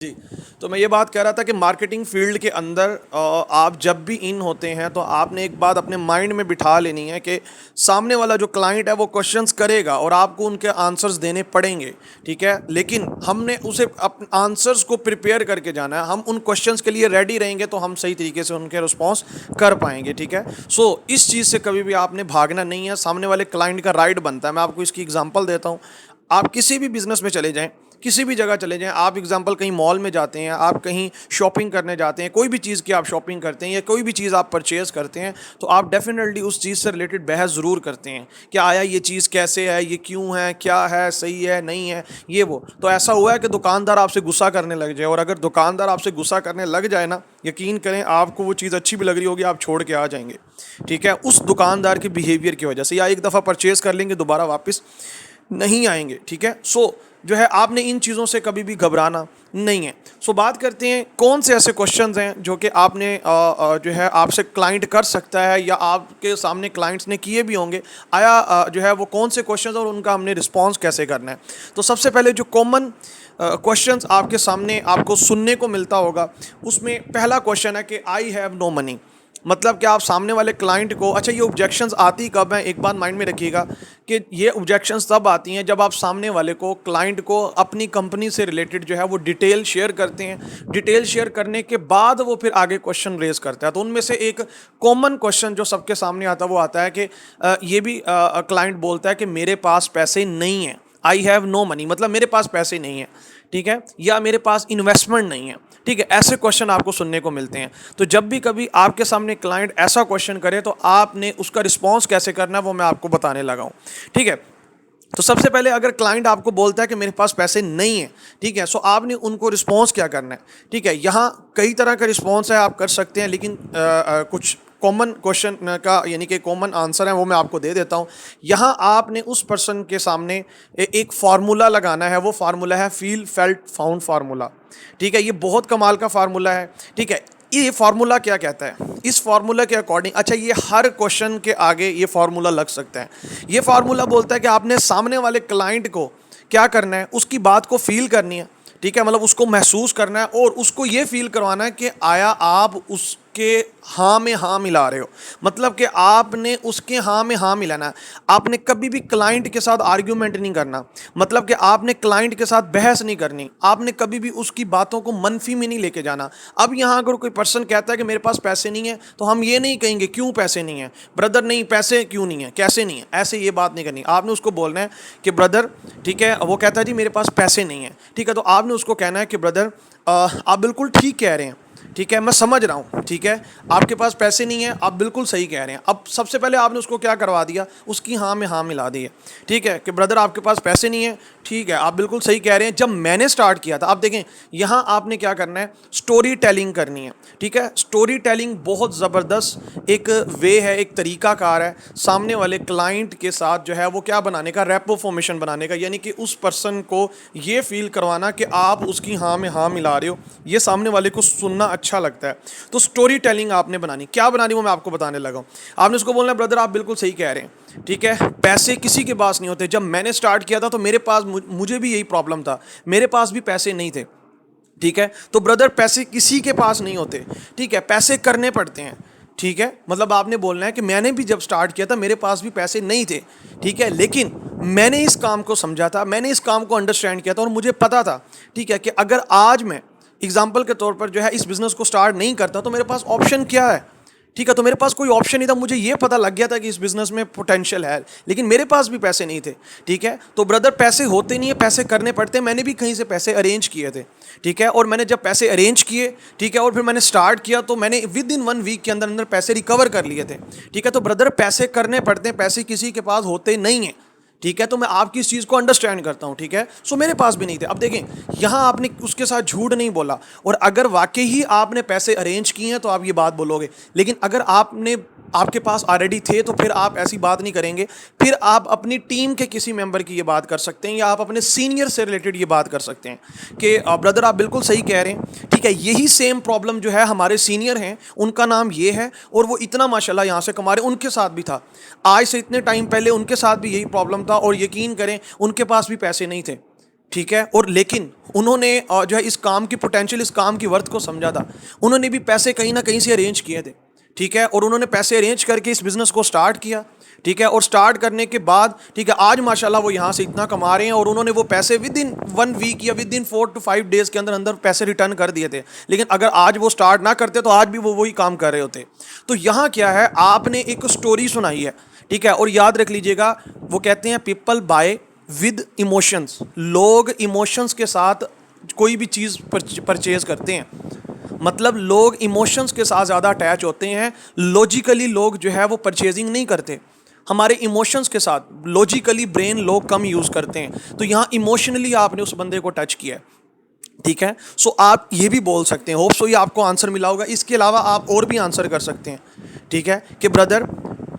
जी, तो मैं ये बात कह रहा था कि मार्केटिंग फील्ड के अंदर आप जब भी इन होते हैं तो आपने एक बात अपने माइंड में बिठा लेनी है कि सामने वाला जो क्लाइंट है वो क्वेश्चंस करेगा और आपको उनके आंसर्स देने पड़ेंगे, ठीक है? लेकिन हमने उसे अप आंसर्स को प्रिपेयर करके जाना है, हम उन क्वेश्चंस के लिए रेडी रहेंगे तो हम सही तरीके से उनके रिस्पॉन्स कर पाएँगे, ठीक है? सो इस चीज़ से कभी भी आपने भागना नहीं है, सामने वाले क्लाइंट का राइट बनता है। मैं आपको इसकी एग्ज़ाम्पल देता हूँ। आप किसी भी बिज़नेस में चले जाएँ, किसी भी जगह चले जाएँ, आप एग्ज़ाम्पल कहीं मॉल में जाते हैं, आप कहीं शॉपिंग करने जाते हैं, कोई भी चीज़ की आप शॉपिंग करते हैं या कोई भी चीज़ आप परचेज़ करते हैं, तो आप डेफ़िनेटली उस चीज़ से रिलेटेड बहस ज़रूर करते हैं कि आया ये चीज़ कैसे है, ये क्यों है, क्या है, सही है, नहीं है, ये वो। तो ऐसा हुआ है कि दुकानदार आपसे गुस्सा करने लग जाए और अगर दुकानदार आपसे गुस्सा करने लग जाए ना, यकीन करें आपको वो चीज़ अच्छी भी लग रही होगी, आप छोड़ के आ जाएँगे, ठीक है? उस दुकानदार के बिहेवियर की वजह से या एक दफ़ा परचेज़ कर लेंगे, दोबारा वापस नहीं आएंगे, ठीक है? सो जो है आपने इन चीज़ों से कभी भी घबराना नहीं है। सो बात करते हैं कौन से ऐसे क्वेश्चंस हैं जो कि आपने जो है आपसे क्लाइंट कर सकता है या आपके सामने क्लाइंट्स ने किए भी होंगे। आया जो है वो कौन से क्वेश्चंस और उनका हमने रिस्पॉन्स कैसे करना है। तो सबसे पहले जो कॉमन क्वेश्चंस आपके सामने आपको सुनने को मिलता होगा, उसमें पहला क्वेश्चन है कि आई हैव नो मनी। मतलब कि आप सामने वाले क्लाइंट को, अच्छा ये ऑब्जेक्शंस आती कब हैं, एक बात माइंड में रखिएगा कि ये ऑब्जेक्शंस तब आती हैं जब आप सामने वाले को, क्लाइंट को अपनी कंपनी से रिलेटेड जो है वो डिटेल शेयर करते हैं। डिटेल शेयर करने के बाद वो फिर आगे क्वेश्चन रेज करता है। तो उनमें से एक कॉमन क्वेश्चन जो सबके सामने आता है वो आता है कि ये भी क्लाइंट बोलता है कि मेरे पास पैसे नहीं हैं। आई हैव नो मनी मतलब मेरे पास पैसे नहीं है, ठीक है, या मेरे पास इन्वेस्टमेंट नहीं है, ठीक है। ऐसे क्वेश्चन आपको सुनने को मिलते हैं। तो जब भी कभी आपके सामने क्लाइंट ऐसा क्वेश्चन करे तो आपने उसका रिस्पॉन्स कैसे करना है वो मैं आपको बताने लगा हूँ, ठीक है। तो सबसे पहले अगर क्लाइंट आपको बोलता है कि मेरे पास पैसे नहीं है, ठीक है, सो आपने उनको रिस्पॉन्स क्या करना है, ठीक है। यहाँ कई तरह का रिस्पॉन्स है, आप कर सकते हैं, लेकिन कुछ कॉमन क्वेश्चन का यानी कि कॉमन आंसर है वो मैं आपको दे देता हूँ। यहाँ आपने उस पर्सन के सामने एक फार्मूला लगाना है। वो फार्मूला है फील फेल्ट फाउंड फार्मूला, ठीक है। ये बहुत कमाल का फार्मूला है, ठीक है। ये फार्मूला क्या कहता है, इस फार्मूला के अकॉर्डिंग, अच्छा ये हर क्वेश्चन के आगे ये फार्मूला लग सकता है। ये फार्मूला बोलता है कि आपने सामने वाले क्लाइंट को क्या करना है, उसकी बात को फील करनी है, ठीक है, मतलब उसको महसूस करना है और उसको ये फील करवाना है कि आया आप उसके हाँ में हाँ मिला रहे हो, मतलब कि आपने उसके हाँ में हाँ मिलाना है। आपने कभी भी क्लाइंट के साथ आर्ग्यूमेंट नहीं करना, मतलब कि आपने क्लाइंट के साथ बहस नहीं करनी, आपने कभी भी उसकी बातों को मनफी में नहीं लेके जाना। अब यहाँ अगर कोई पर्सन कहता है कि मेरे पास पैसे नहीं है, तो हम ये नहीं कहेंगे क्यों पैसे नहीं है ब्रदर, नहीं पैसे क्यों नहीं है, कैसे नहीं है, ऐसे ये बात नहीं करनी। आपने उसको बोलना है कि ब्रदर, ठीक है, वो कहता है जी मेरे पास पैसे नहीं है, ठीक है, तो आपने उसको कहना है कि ब्रदर आप बिल्कुल ठीक कह रहे हैं, ठीक है, मैं समझ रहा हूँ, ठीक है, आपके पास पैसे नहीं है, आप बिल्कुल सही कह रहे हैं। अब सबसे पहले आपने उसको क्या करवा दिया, उसकी हाँ में हाँ मिला दी है, ठीक है, कि ब्रदर आपके पास पैसे नहीं है, ठीक है, आप बिल्कुल सही कह रहे हैं। जब मैंने स्टार्ट किया था, आप देखें यहाँ आपने क्या करना है, स्टोरी टेलिंग करनी है, ठीक है। स्टोरी टेलिंग बहुत ज़बरदस्त एक वे है, एक तरीकाकार है सामने वाले क्लाइंट के साथ जो है वो क्या बनाने का, रैपो फॉर्मेशन बनाने का, यानी कि उस पर्सन को ये फील करवाना कि आप उसकी हाँ में हाँ मिला रहे हो, ये सामने वाले को सुनना अच्छा लगता है। तो स्टोरी टेलिंग आपने बनानी, क्या बनानी वो मैं आपको बताने लगा हूँ। आपने उसको बोलना है ब्रदर आप बिल्कुल सही कह रहे हैं, ठीक है, पैसे किसी के पास नहीं होते। जब मैंने स्टार्ट किया था तो मेरे पास, मुझे भी यही प्रॉब्लम था, मेरे पास भी पैसे नहीं थे, ठीक है। तो ब्रदर पैसे किसी के पास नहीं होते, ठीक है, पैसे करने पड़ते हैं, ठीक है। मतलब आपने बोलना है कि मैंने भी जब स्टार्ट किया था मेरे पास भी पैसे नहीं थे, ठीक है, लेकिन मैंने इस काम को समझा था, मैंने इस काम को अंडरस्टैंड किया था और मुझे पता था, ठीक है, कि अगर आज मैं एग्जाम्पल के तौर पर जो है इस बिज़नेस को स्टार्ट नहीं करता तो मेरे पास ऑप्शन क्या है, ठीक है। तो मेरे पास कोई ऑप्शन नहीं था, मुझे ये पता लग गया था कि इस बिज़नेस में पोटेंशियल है, लेकिन मेरे पास भी पैसे नहीं थे, ठीक है। तो ब्रदर पैसे होते नहीं है, पैसे करने पड़ते हैं। मैंने भी कहीं से पैसे अरेंज किए थे, ठीक है, और मैंने जब पैसे अरेंज किए, ठीक है, और फिर मैंने स्टार्ट किया तो मैंने विद इन 1 वीक के अंदर अंदर पैसे रिकवर कर लिए थे, ठीक है। तो ब्रदर पैसे करने पड़ते हैं, पैसे किसी के पास होते नहीं हैं, ठीक है। तो मैं आपकी इस चीज़ को अंडरस्टैंड करता हूँ, ठीक है। सो मेरे पास भी नहीं थे। अब देखें यहाँ आपने उसके साथ झूठ नहीं बोला, और अगर वाकई ही आपने पैसे अरेंज किए हैं तो आप ये बात बोलोगे, लेकिन अगर आपके पास ऑलरेडी थे तो फिर आप ऐसी बात नहीं करेंगे। फिर आप अपनी टीम के किसी मेंबर की ये बात कर सकते हैं या आप अपने सीनियर से रिलेटेड ये बात कर सकते हैं कि ब्रदर आप बिल्कुल सही कह रहे हैं, ठीक है, यही सेम प्रॉब्लम जो है हमारे सीनियर हैं, उनका नाम ये है और वो इतना माशाल्लाह यहाँ से कमा रहे, उनके साथ भी था, आज से इतने टाइम पहले उनके साथ भी यही प्रॉब्लम था और यकीन करें उनके पास भी पैसे नहीं थे, ठीक है। और लेकिन उन्होंने जो है इस काम की पोटेंशियल, इस काम की वर्थ को समझा था। उन्होंने भी पैसे कहीं ना कहीं से अरेंज किए थे, ठीक है, और उन्होंने पैसे अरेंज करके इस बिज़नेस को स्टार्ट किया, ठीक है। और स्टार्ट करने के बाद, ठीक है, आज माशाल्लाह वो यहाँ से इतना कमा रहे हैं और उन्होंने वो पैसे विद इन 1 वीक या विद इन 4 to 5 डेज के अंदर अंदर पैसे रिटर्न कर दिए थे। लेकिन अगर आज वो स्टार्ट ना करते तो आज भी वो वही काम कर रहे होते। तो यहाँ क्या है, आपने एक स्टोरी सुनाई है, ठीक है। और याद रख लीजिएगा, वो कहते हैं पीपल बाय विद इमोशंस। लोग इमोशंस के साथ कोई भी चीज़ परचेज करते हैं। मतलब लोग इमोशंस के साथ ज़्यादा अटैच होते हैं, लॉजिकली लोग जो है वो परचेजिंग नहीं करते। हमारे इमोशंस के साथ लॉजिकली ब्रेन लोग कम यूज़ करते हैं। तो यहाँ इमोशनली आपने उस बंदे को टच किया है, ठीक है। सो आप ये भी बोल सकते हैं, होप सो ये आपको आंसर मिला होगा। इसके अलावा आप और भी आंसर कर सकते हैं, ठीक है, कि ब्रदर,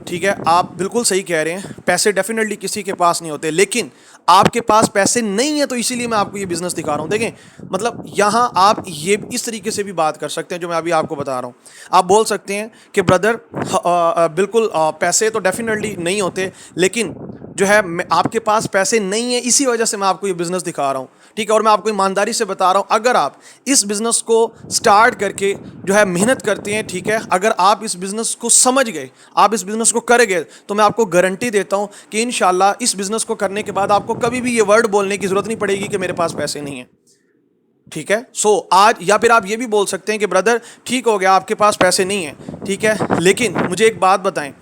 ठीक है, आप बिल्कुल सही कह रहे हैं, पैसे डेफिनेटली किसी के पास नहीं होते, लेकिन आपके पास पैसे नहीं है तो इसीलिए मैं आपको ये बिज़नेस दिखा रहा हूँ। देखें, मतलब यहाँ आप ये इस तरीके से भी बात कर सकते हैं जो मैं अभी आपको बता रहा हूँ। आप बोल सकते हैं कि ब्रदर बिल्कुल पैसे तो डेफिनेटली नहीं होते, लेकिन जो है आपके पास पैसे नहीं है, इसी वजह से मैं आपको ये बिज़नेस दिखा रहा हूँ, ठीक है। और मैं आपको ईमानदारी से बता रहा हूँ, अगर आप इस बिज़नेस को स्टार्ट करके जो है मेहनत करते हैं, ठीक है, अगर आप इस बिज़नेस को समझ गए, आप इस बिज़नेस को कर गए, तो मैं आपको गारंटी देता हूँ कि इंशाल्लाह इस बिज़नेस को करने के बाद आपको कभी भी ये वर्ड बोलने की ज़रूरत नहीं पड़ेगी कि मेरे पास पैसे नहीं है, ठीक है। सो आज, या फिर आप ये भी बोल सकते हैं कि ब्रदर ठीक हो गया, आपके पास पैसे नहीं है, ठीक है, लेकिन मुझे एक बात बताएं,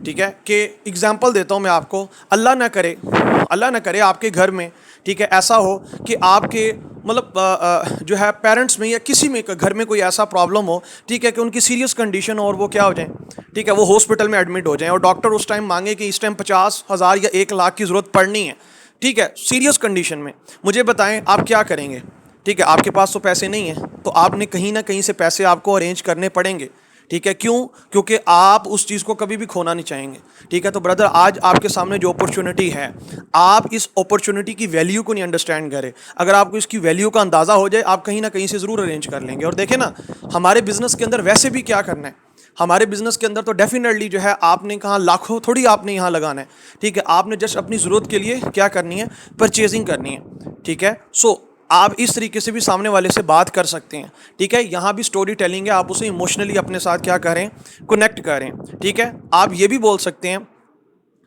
ठीक है, कि एग्जाम्पल देता हूँ मैं आपको। अल्लाह ना करे आपके घर में, ठीक है, ऐसा हो कि आपके मतलब जो है पेरेंट्स में या किसी में घर में कोई ऐसा प्रॉब्लम हो, ठीक है, कि उनकी सीरियस कंडीशन हो और वो क्या हो जाए, ठीक है, वो हॉस्पिटल में एडमिट हो जाए और डॉक्टर उस टाइम मांगे कि इस टाइम 50,000 या 1 लाख की ज़रूरत पड़नी है, ठीक है, सीरियस कंडीशन में। मुझे बताएं आप क्या करेंगे, ठीक है। आपके पास तो पैसे नहीं है, तो आपने कहीं ना कहीं से पैसे आपको अरेंज करने पड़ेंगे, ठीक है। क्यों? क्योंकि आप उस चीज़ को कभी भी खोना नहीं चाहेंगे, ठीक है। तो ब्रदर, आज आपके सामने जो अपॉर्चुनिटी है, आप इस अपॉर्चुनिटी की वैल्यू को नहीं अंडरस्टैंड करें। अगर आपको इसकी वैल्यू का अंदाज़ा हो जाए, आप कहीं ना कहीं से ज़रूर अरेंज कर लेंगे। और देखें ना, हमारे बिज़नेस के अंदर वैसे भी क्या करना है, हमारे बिज़नेस के अंदर तो डेफिनेटली जो है आपने कहा लाखों थोड़ी आपने यहाँ लगाना है, ठीक है। आपने जस्ट अपनी ज़रूरत के लिए क्या करनी है, परचेजिंग करनी है, ठीक है। सो आप इस तरीके से भी सामने वाले से बात कर सकते हैं, ठीक है। यहाँ भी स्टोरी टेलिंग है, आप उसे इमोशनली अपने साथ क्या करें, कनेक्ट करें, ठीक है। आप ये भी बोल सकते हैं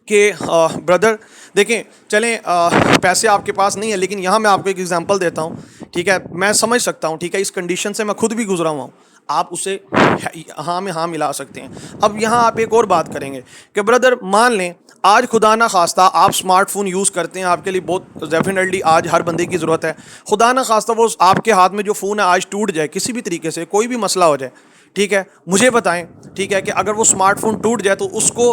कि ब्रदर देखें, चलें पैसे आपके पास नहीं है, लेकिन यहाँ मैं आपको एक एग्जांपल देता हूँ, ठीक है। मैं समझ सकता हूँ, ठीक है, इस कंडीशन से मैं खुद भी गुजरा हुआ हूँ। आप उसे हाँ में हाँ मिला सकते हैं। अब यहाँ आप एक और बात करेंगे कि ब्रदर मान लें आज खुदा ना खास्ता आप स्मार्टफोन यूज़ करते हैं, आपके लिए बहुत डेफिनेटली आज हर बंदे की ज़रूरत है। खुदा ना खास्ता वो आपके हाथ में जो फ़ोन है आज टूट जाए, किसी भी तरीके से कोई भी मसला हो जाए, ठीक है, मुझे बताएं, ठीक है, कि अगर वो स्मार्टफोन टूट जाए तो उसको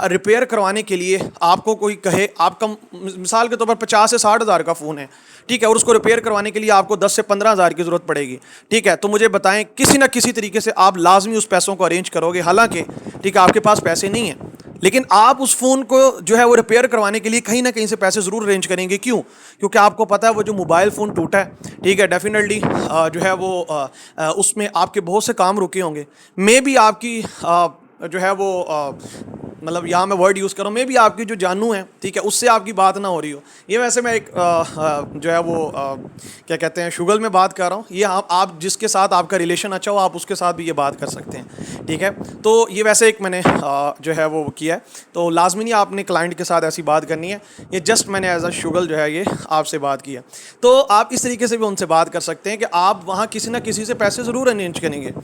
रिपेयर करवाने के लिए आपको कोई कहे, आपका मिसाल के तौर पर 50 से 60 हज़ार का फ़ोन है, ठीक है, और उसको रिपेयर करवाने के लिए आपको 10 से 15 हज़ार की ज़रूरत पड़ेगी, ठीक है। तो मुझे बताएं, किसी ना किसी तरीके से आप लाजमी उस पैसों को अरेंज करोगे, हालांकि ठीक है आपके पास पैसे नहीं हैं, लेकिन आप उस फ़ोन को जो है वो रिपेयर करवाने के लिए कहीं ना कहीं से पैसे ज़रूर अरेंज करेंगे। क्यों? क्योंकि आपको पता है वो जो मोबाइल फ़ोन टूटा है, ठीक है, डेफिनेटली जो है वो उसमें आपके बहुत से काम रुके होंगे। मे भी आपकी जो है वो मतलब यहाँ मैं वर्ड यूज़ कर रहा हूँ, मे भी आपकी जो जानू है, ठीक है, उससे आपकी बात ना हो रही हो। ये वैसे मैं एक जो है वो क्या कहते हैं शुगल में बात कर रहा हूँ। ये आप जिसके साथ आपका रिलेशन अच्छा हो, आप उसके साथ भी ये बात कर सकते हैं, ठीक है। तो ये वैसे एक मैंने जो है वो किया है, तो लाजमी नहीं आपने क्लाइंट के साथ ऐसी बात करनी है, ये जस्ट मैंने एज अ शुगल जो है ये आपसे बात किया। तो आप इस तरीके से भी उनसे बात कर सकते हैं कि आप वहाँ किसी ना किसी से पैसे ज़रूर अरेंज करेंगे,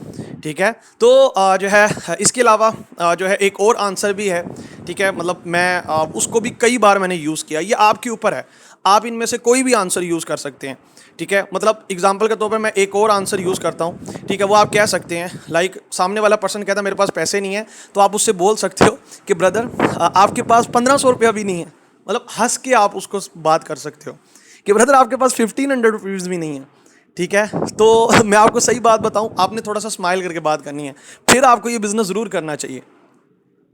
ठीक है। तो जो है इसके अलावा जो है एक और आंसर भी है, ठीक है, मतलब मैं उसको भी कई बार मैंने यूज़ किया। ये आपके ऊपर है, आप इनमें से कोई भी आंसर यूज़ कर सकते हैं, ठीक है। मतलब एग्जांपल के तौर पर मैं एक और आंसर यूज़ करता हूँ, ठीक है। वो आप कह सकते हैं लाइक सामने वाला पर्सन कहता है मेरे पास पैसे नहीं है, तो आप उससे बोल सकते हो कि ब्रदर आपके पास 1500 रुपया भी नहीं है। मतलब हंस के आप उसको बात कर सकते हो कि ब्रदर आपके पास 1500 रुपीज़ भी नहीं है, ठीक है। तो मैं आपको सही बात बताऊं, आपने थोड़ा सा स्माइल करके बात करनी है, फिर आपको ये बिज़नेस ज़रूर करना चाहिए।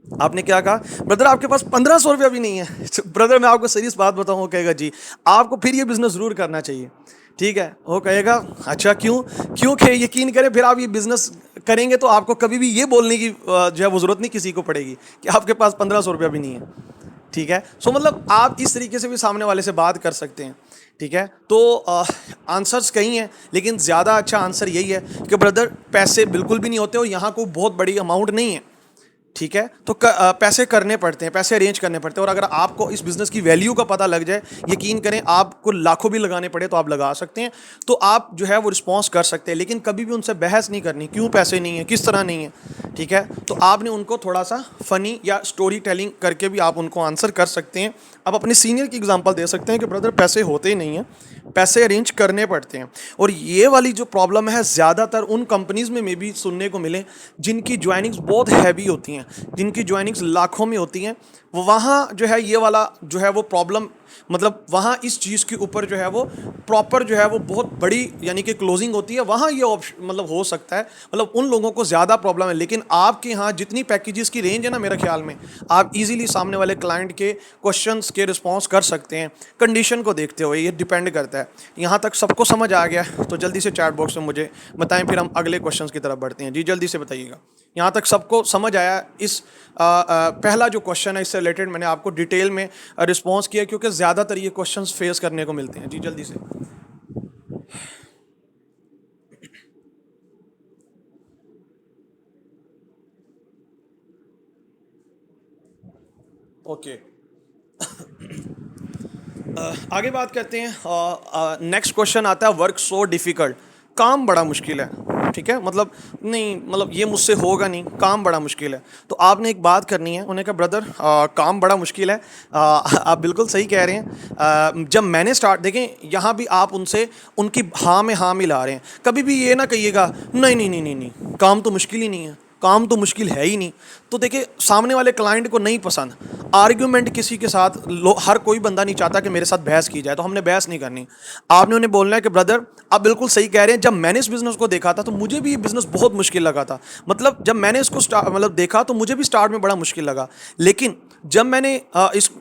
आपने क्या कहा, ब्रदर आपके पास 1500 रुपया भी नहीं है। ब्रदर मैं आपको सीरियस बात बताऊं, वो कहेगा जी आपको फिर ये बिज़नेस ज़रूर करना चाहिए, ठीक है। वो कहेगा अच्छा क्यों? क्योंकि यकीन करें फिर आप ये बिज़नेस करेंगे तो आपको कभी भी ये बोलने की जो है वो ज़रूरत नहीं किसी को पड़ेगी कि आपके पास 1500 रुपया भी नहीं है, ठीक है। सो मतलब आप इस तरीके से भी सामने वाले से बात कर सकते हैं, ठीक है। तो आंसर्स कई हैं, लेकिन ज़्यादा अच्छा आंसर यही है कि ब्रदर पैसे बिल्कुल भी नहीं होते और यहाँ कोई बहुत बड़ी अमाउंट नहीं है, ठीक है। तो पैसे करने पड़ते हैं, पैसे अरेंज करने पड़ते हैं। और अगर आपको इस बिज़नेस की वैल्यू का पता लग जाए, यकीन करें आपको लाखों भी लगाने पड़े तो आप लगा सकते हैं। तो आप जो है वो रिस्पॉन्स कर सकते हैं, लेकिन कभी भी उनसे बहस नहीं करनी क्यों पैसे नहीं है, किस तरह नहीं है, ठीक है। तो आपने उनको थोड़ा सा फ़नी या स्टोरी टेलिंग करके भी आप उनको आंसर कर सकते हैं। आप अपने सीनियर की एग्जांपल दे सकते हैं कि ब्रदर पैसे होते ही नहीं हैं, पैसे अरेंज करने पड़ते हैं। और ये वाली जो प्रॉब्लम है ज़्यादातर उन कंपनीज़ में भी सुनने को मिले जिनकी ज्वाइनिंग्स बहुत हैवी होती हैं, जिनकी ज्वाइनिंग्स लाखों में होती हैं। वो वहाँ जो है ये वाला जो है वो प्रॉब्लम, मतलब वहाँ इस चीज़ के ऊपर जो है वो प्रॉपर जो है वो बहुत बड़ी यानी कि क्लोजिंग होती है, वहाँ ये ऑप्शन मतलब हो सकता है, मतलब उन लोगों को ज़्यादा प्रॉब्लम है। लेकिन आपके यहाँ जितनी पैकेजेस की रेंज है ना, मेरे ख्याल में आप इजीली सामने वाले क्लाइंट के क्वेश्चंस के रिस्पॉन्स कर सकते हैं, कंडीशन को देखते हुए। ये डिपेंड करता है। यहाँ तक सबको समझ आ गया तो जल्दी से चैट बॉक्स में मुझे बताएं, फिर हम अगले क्वेश्चंस की तरफ बढ़ते हैं। जी जल्दी से बताइएगा। यहाँ तक सबको समझ आया? इस पहला जो क्वेश्चन है इससे रिलेटेड मैंने आपको डिटेल में रिस्पॉन्स किया, क्योंकि ज़्यादातर ये क्वेश्चंस फेस करने को मिलते हैं। जी जल्दी से। ओके, आगे बात करते हैं। नेक्स्ट क्वेश्चन आता है, वर्क सो डिफ़िकल्ट, काम बड़ा मुश्किल है, ठीक है। मतलब नहीं, मतलब ये मुझसे होगा नहीं, काम बड़ा मुश्किल है। तो आपने एक बात करनी है, उन्हें कहा ब्रदर काम बड़ा मुश्किल है। आप बिल्कुल सही कह रहे हैं। जब मैंने स्टार्ट, देखें यहाँ भी आप उनसे उनकी हाँ में हाँ मिला रहे हैं। कभी भी ये ना कहिएगा नहीं नहीं नहीं नहीं नहीं, काम तो मुश्किल ही नहीं है, काम तो मुश्किल है ही नहीं। तो देखिए सामने वाले क्लाइंट को नहीं पसंद आर्ग्यूमेंट किसी के साथ। हर कोई बंदा नहीं चाहता कि मेरे साथ बहस की जाए, तो हमने बहस नहीं करनी। आपने उन्हें बोलना है कि ब्रदर आप बिल्कुल सही कह रहे हैं, जब मैंने इस बिज़नेस को देखा था तो मुझे भी ये बिज़नेस बहुत मुश्किल लगा था। मतलब जब मैंने इसको मतलब देखा तो मुझे भी स्टार्ट में बड़ा मुश्किल लगा, लेकिन जब मैंने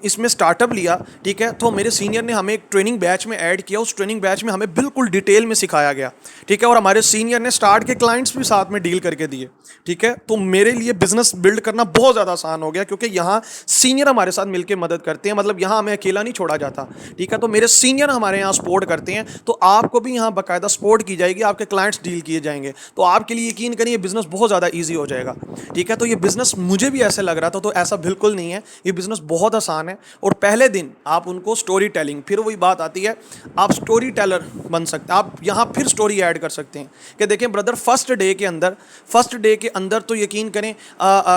इसमें स्टार्टअप लिया, ठीक है, तो मेरे सीनियर ने हमें एक ट्रेनिंग बैच में ऐड किया। उस ट्रेनिंग बैच में हमें बिल्कुल डिटेल में सिखाया गया, ठीक है। और हमारे सीनियर ने स्टार्ट के क्लाइंट्स भी साथ में डील करके दिए, ठीक है। तो मेरे लिए बिजनेस बिल्ड करना बहुत ज़्यादा आसान हो गया, क्योंकि यहाँ सीनियर हमारे साथ मिलकर मदद करते हैं। मतलब यहाँ हमें अकेला नहीं छोड़ा जाता, ठीक है। तो मेरे सीनियर हमारे यहाँ सपोर्ट करते हैं, तो आपको भी यहाँ बाकायदा सपोर्ट की जाएगी, आपके क्लाइंट्स डील किए जाएंगे। तो आपके लिए यकीन करिए बिजनेस बहुत ज़्यादा ईजी हो जाएगा, ठीक है। तो ये बिजनेस मुझे भी ऐसे लग रहा था, तो ऐसा बिल्कुल नहीं है। ये बिजनेस बहुत आसान है। और पहले दिन आप उनको स्टोरी टेलिंग, फिर वही बात आती है, आप स्टोरी टेलर बन सकते हैं। आप यहाँ फिर स्टोरी ऐड कर सकते हैं कि देखें ब्रदर फर्स्ट डे के अंदर तो यकीन करें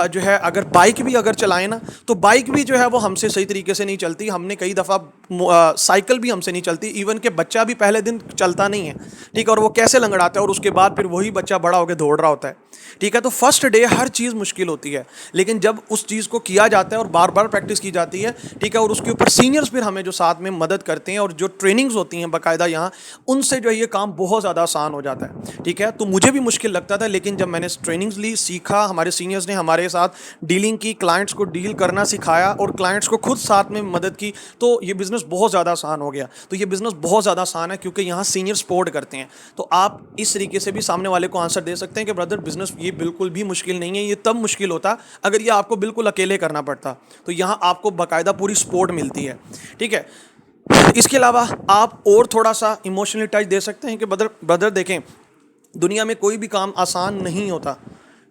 जो है अगर बाइक भी अगर चलाएं ना, तो बाइक भी जो है वो हमसे सही तरीके से नहीं चलती। हमने कई दफ़ा साइकिल भी हमसे नहीं चलती, इवन के बच्चा भी पहले दिन चलता नहीं है, ठीक है। और वो कैसे लंगड़ाता है, और उसके बाद फिर वही बच्चा बड़ा होकर दौड़ रहा होता है, ठीक है। तो फर्स्ट डे हर चीज़ मुश्किल होती है, लेकिन जब उस चीज़ को किया जाता है और बार बार प्रैक्टिस की जाती है, ठीक है, और उसके ऊपर सीनियर्स फिर हमें जो साथ में मदद करते हैं और जो ट्रेनिंग्स होती हैं बाकायदा यहाँ, उनसे जो है ये काम बहुत ज़्यादा आसान हो जाता है, ठीक है। तो मुझे भी मुश्किल लगता था, लेकिन जब मैंने ट्रेनिंग्स ली, सीखा, हमारे सीनियर्स ने हमारे साथ डीलिंग की, क्लाइंट्स को डील करना सिखाया और क्लाइंट्स को खुद साथ में मदद की, तो ये बिज़नेस बहुत ज़्यादा आसान हो गया। तो ये बिज़नेस बहुत ज़्यादा आसान है क्योंकि यहाँ सीनियर सपोर्ट करते हैं। तो आप इस तरीके से भी सामने वाले को आंसर दे सकते हैं कि ब्रदर बिज़नेस ये बिल्कुल भी मुश्किल नहीं है। ये तब मुश्किल होता अगर ये आपको बिल्कुल अकेले करना पड़ता, तो यहाँ आपको बाकायदा पूरी सपोर्ट मिलती है, ठीक है। इसके अलावा आप और थोड़ा सा इमोशनली टच दे सकते हैं कि ब्रदर देखें, दुनिया में कोई भी काम आसान नहीं होता,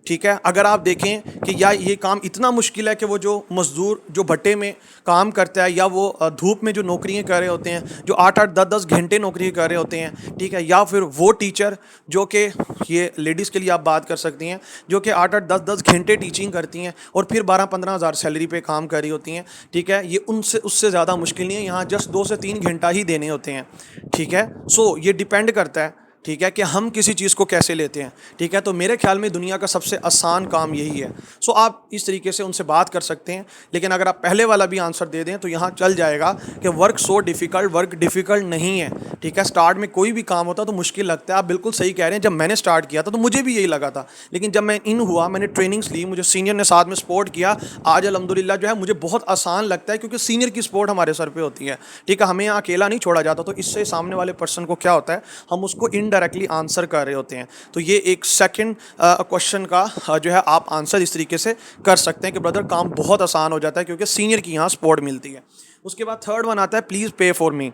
ठीक है। अगर आप देखें कि या ये काम इतना मुश्किल है कि वो जो मज़दूर जो भट्टे में काम करता है, या वो धूप में जो नौकरियां कर रहे होते हैं, जो 8-8 10-10 घंटे नौकरी कर रहे होते हैं, ठीक है, या फिर वो टीचर जो कि, ये लेडीज़ के लिए आप बात कर सकती हैं, जो कि 8-8 10-10 घंटे टीचिंग करती हैं और फिर 12-15 हज़ार सैलरी पे काम कर रही होती हैं, ठीक है। ये उनसे उससे ज़्यादा मुश्किल नहीं है, यहाँ जस्ट 2 से 3 घंटा ही देने होते हैं, ठीक है। सो ये डिपेंड करता है, ठीक है, कि हम किसी चीज़ को कैसे लेते हैं, ठीक है। तो मेरे ख्याल में दुनिया का सबसे आसान काम यही है। सो आप इस तरीके से उनसे बात कर सकते हैं, लेकिन अगर आप पहले वाला भी आंसर दे दें तो यहाँ चल जाएगा कि work so difficult, work difficult नहीं है, ठीक है। स्टार्ट में कोई भी काम होता तो मुश्किल लगता है, आप बिल्कुल सही कह रहे हैं। जब मैंने स्टार्ट किया था तो मुझे भी यही लगा था, लेकिन जब मैं इन हुआ, मैंने ट्रेनिंग्स ली, मुझे सीनियर ने साथ में सपोर्ट किया, आज अल्हम्दुलिल्लाह जो है मुझे बहुत आसान लगता है, क्योंकि सीनियर की सपोर्ट हमारे सर पे होती है, ठीक है। हमें यहाँ अकेला नहीं छोड़ा जाता। तो इससे सामने वाले पर्सन को क्या होता है, हम उसको इनडायरेक्टली आंसर कर रहे होते हैं। तो ये एक सेकंड क्वेश्चन का जो है आप आंसर इस तरीके से कर सकते हैं कि ब्रदर काम बहुत आसान हो जाता है क्योंकि सीनियर की यहाँ सपोर्ट मिलती है। उसके बाद थर्ड वन आता है प्लीज़ पे फॉर मी,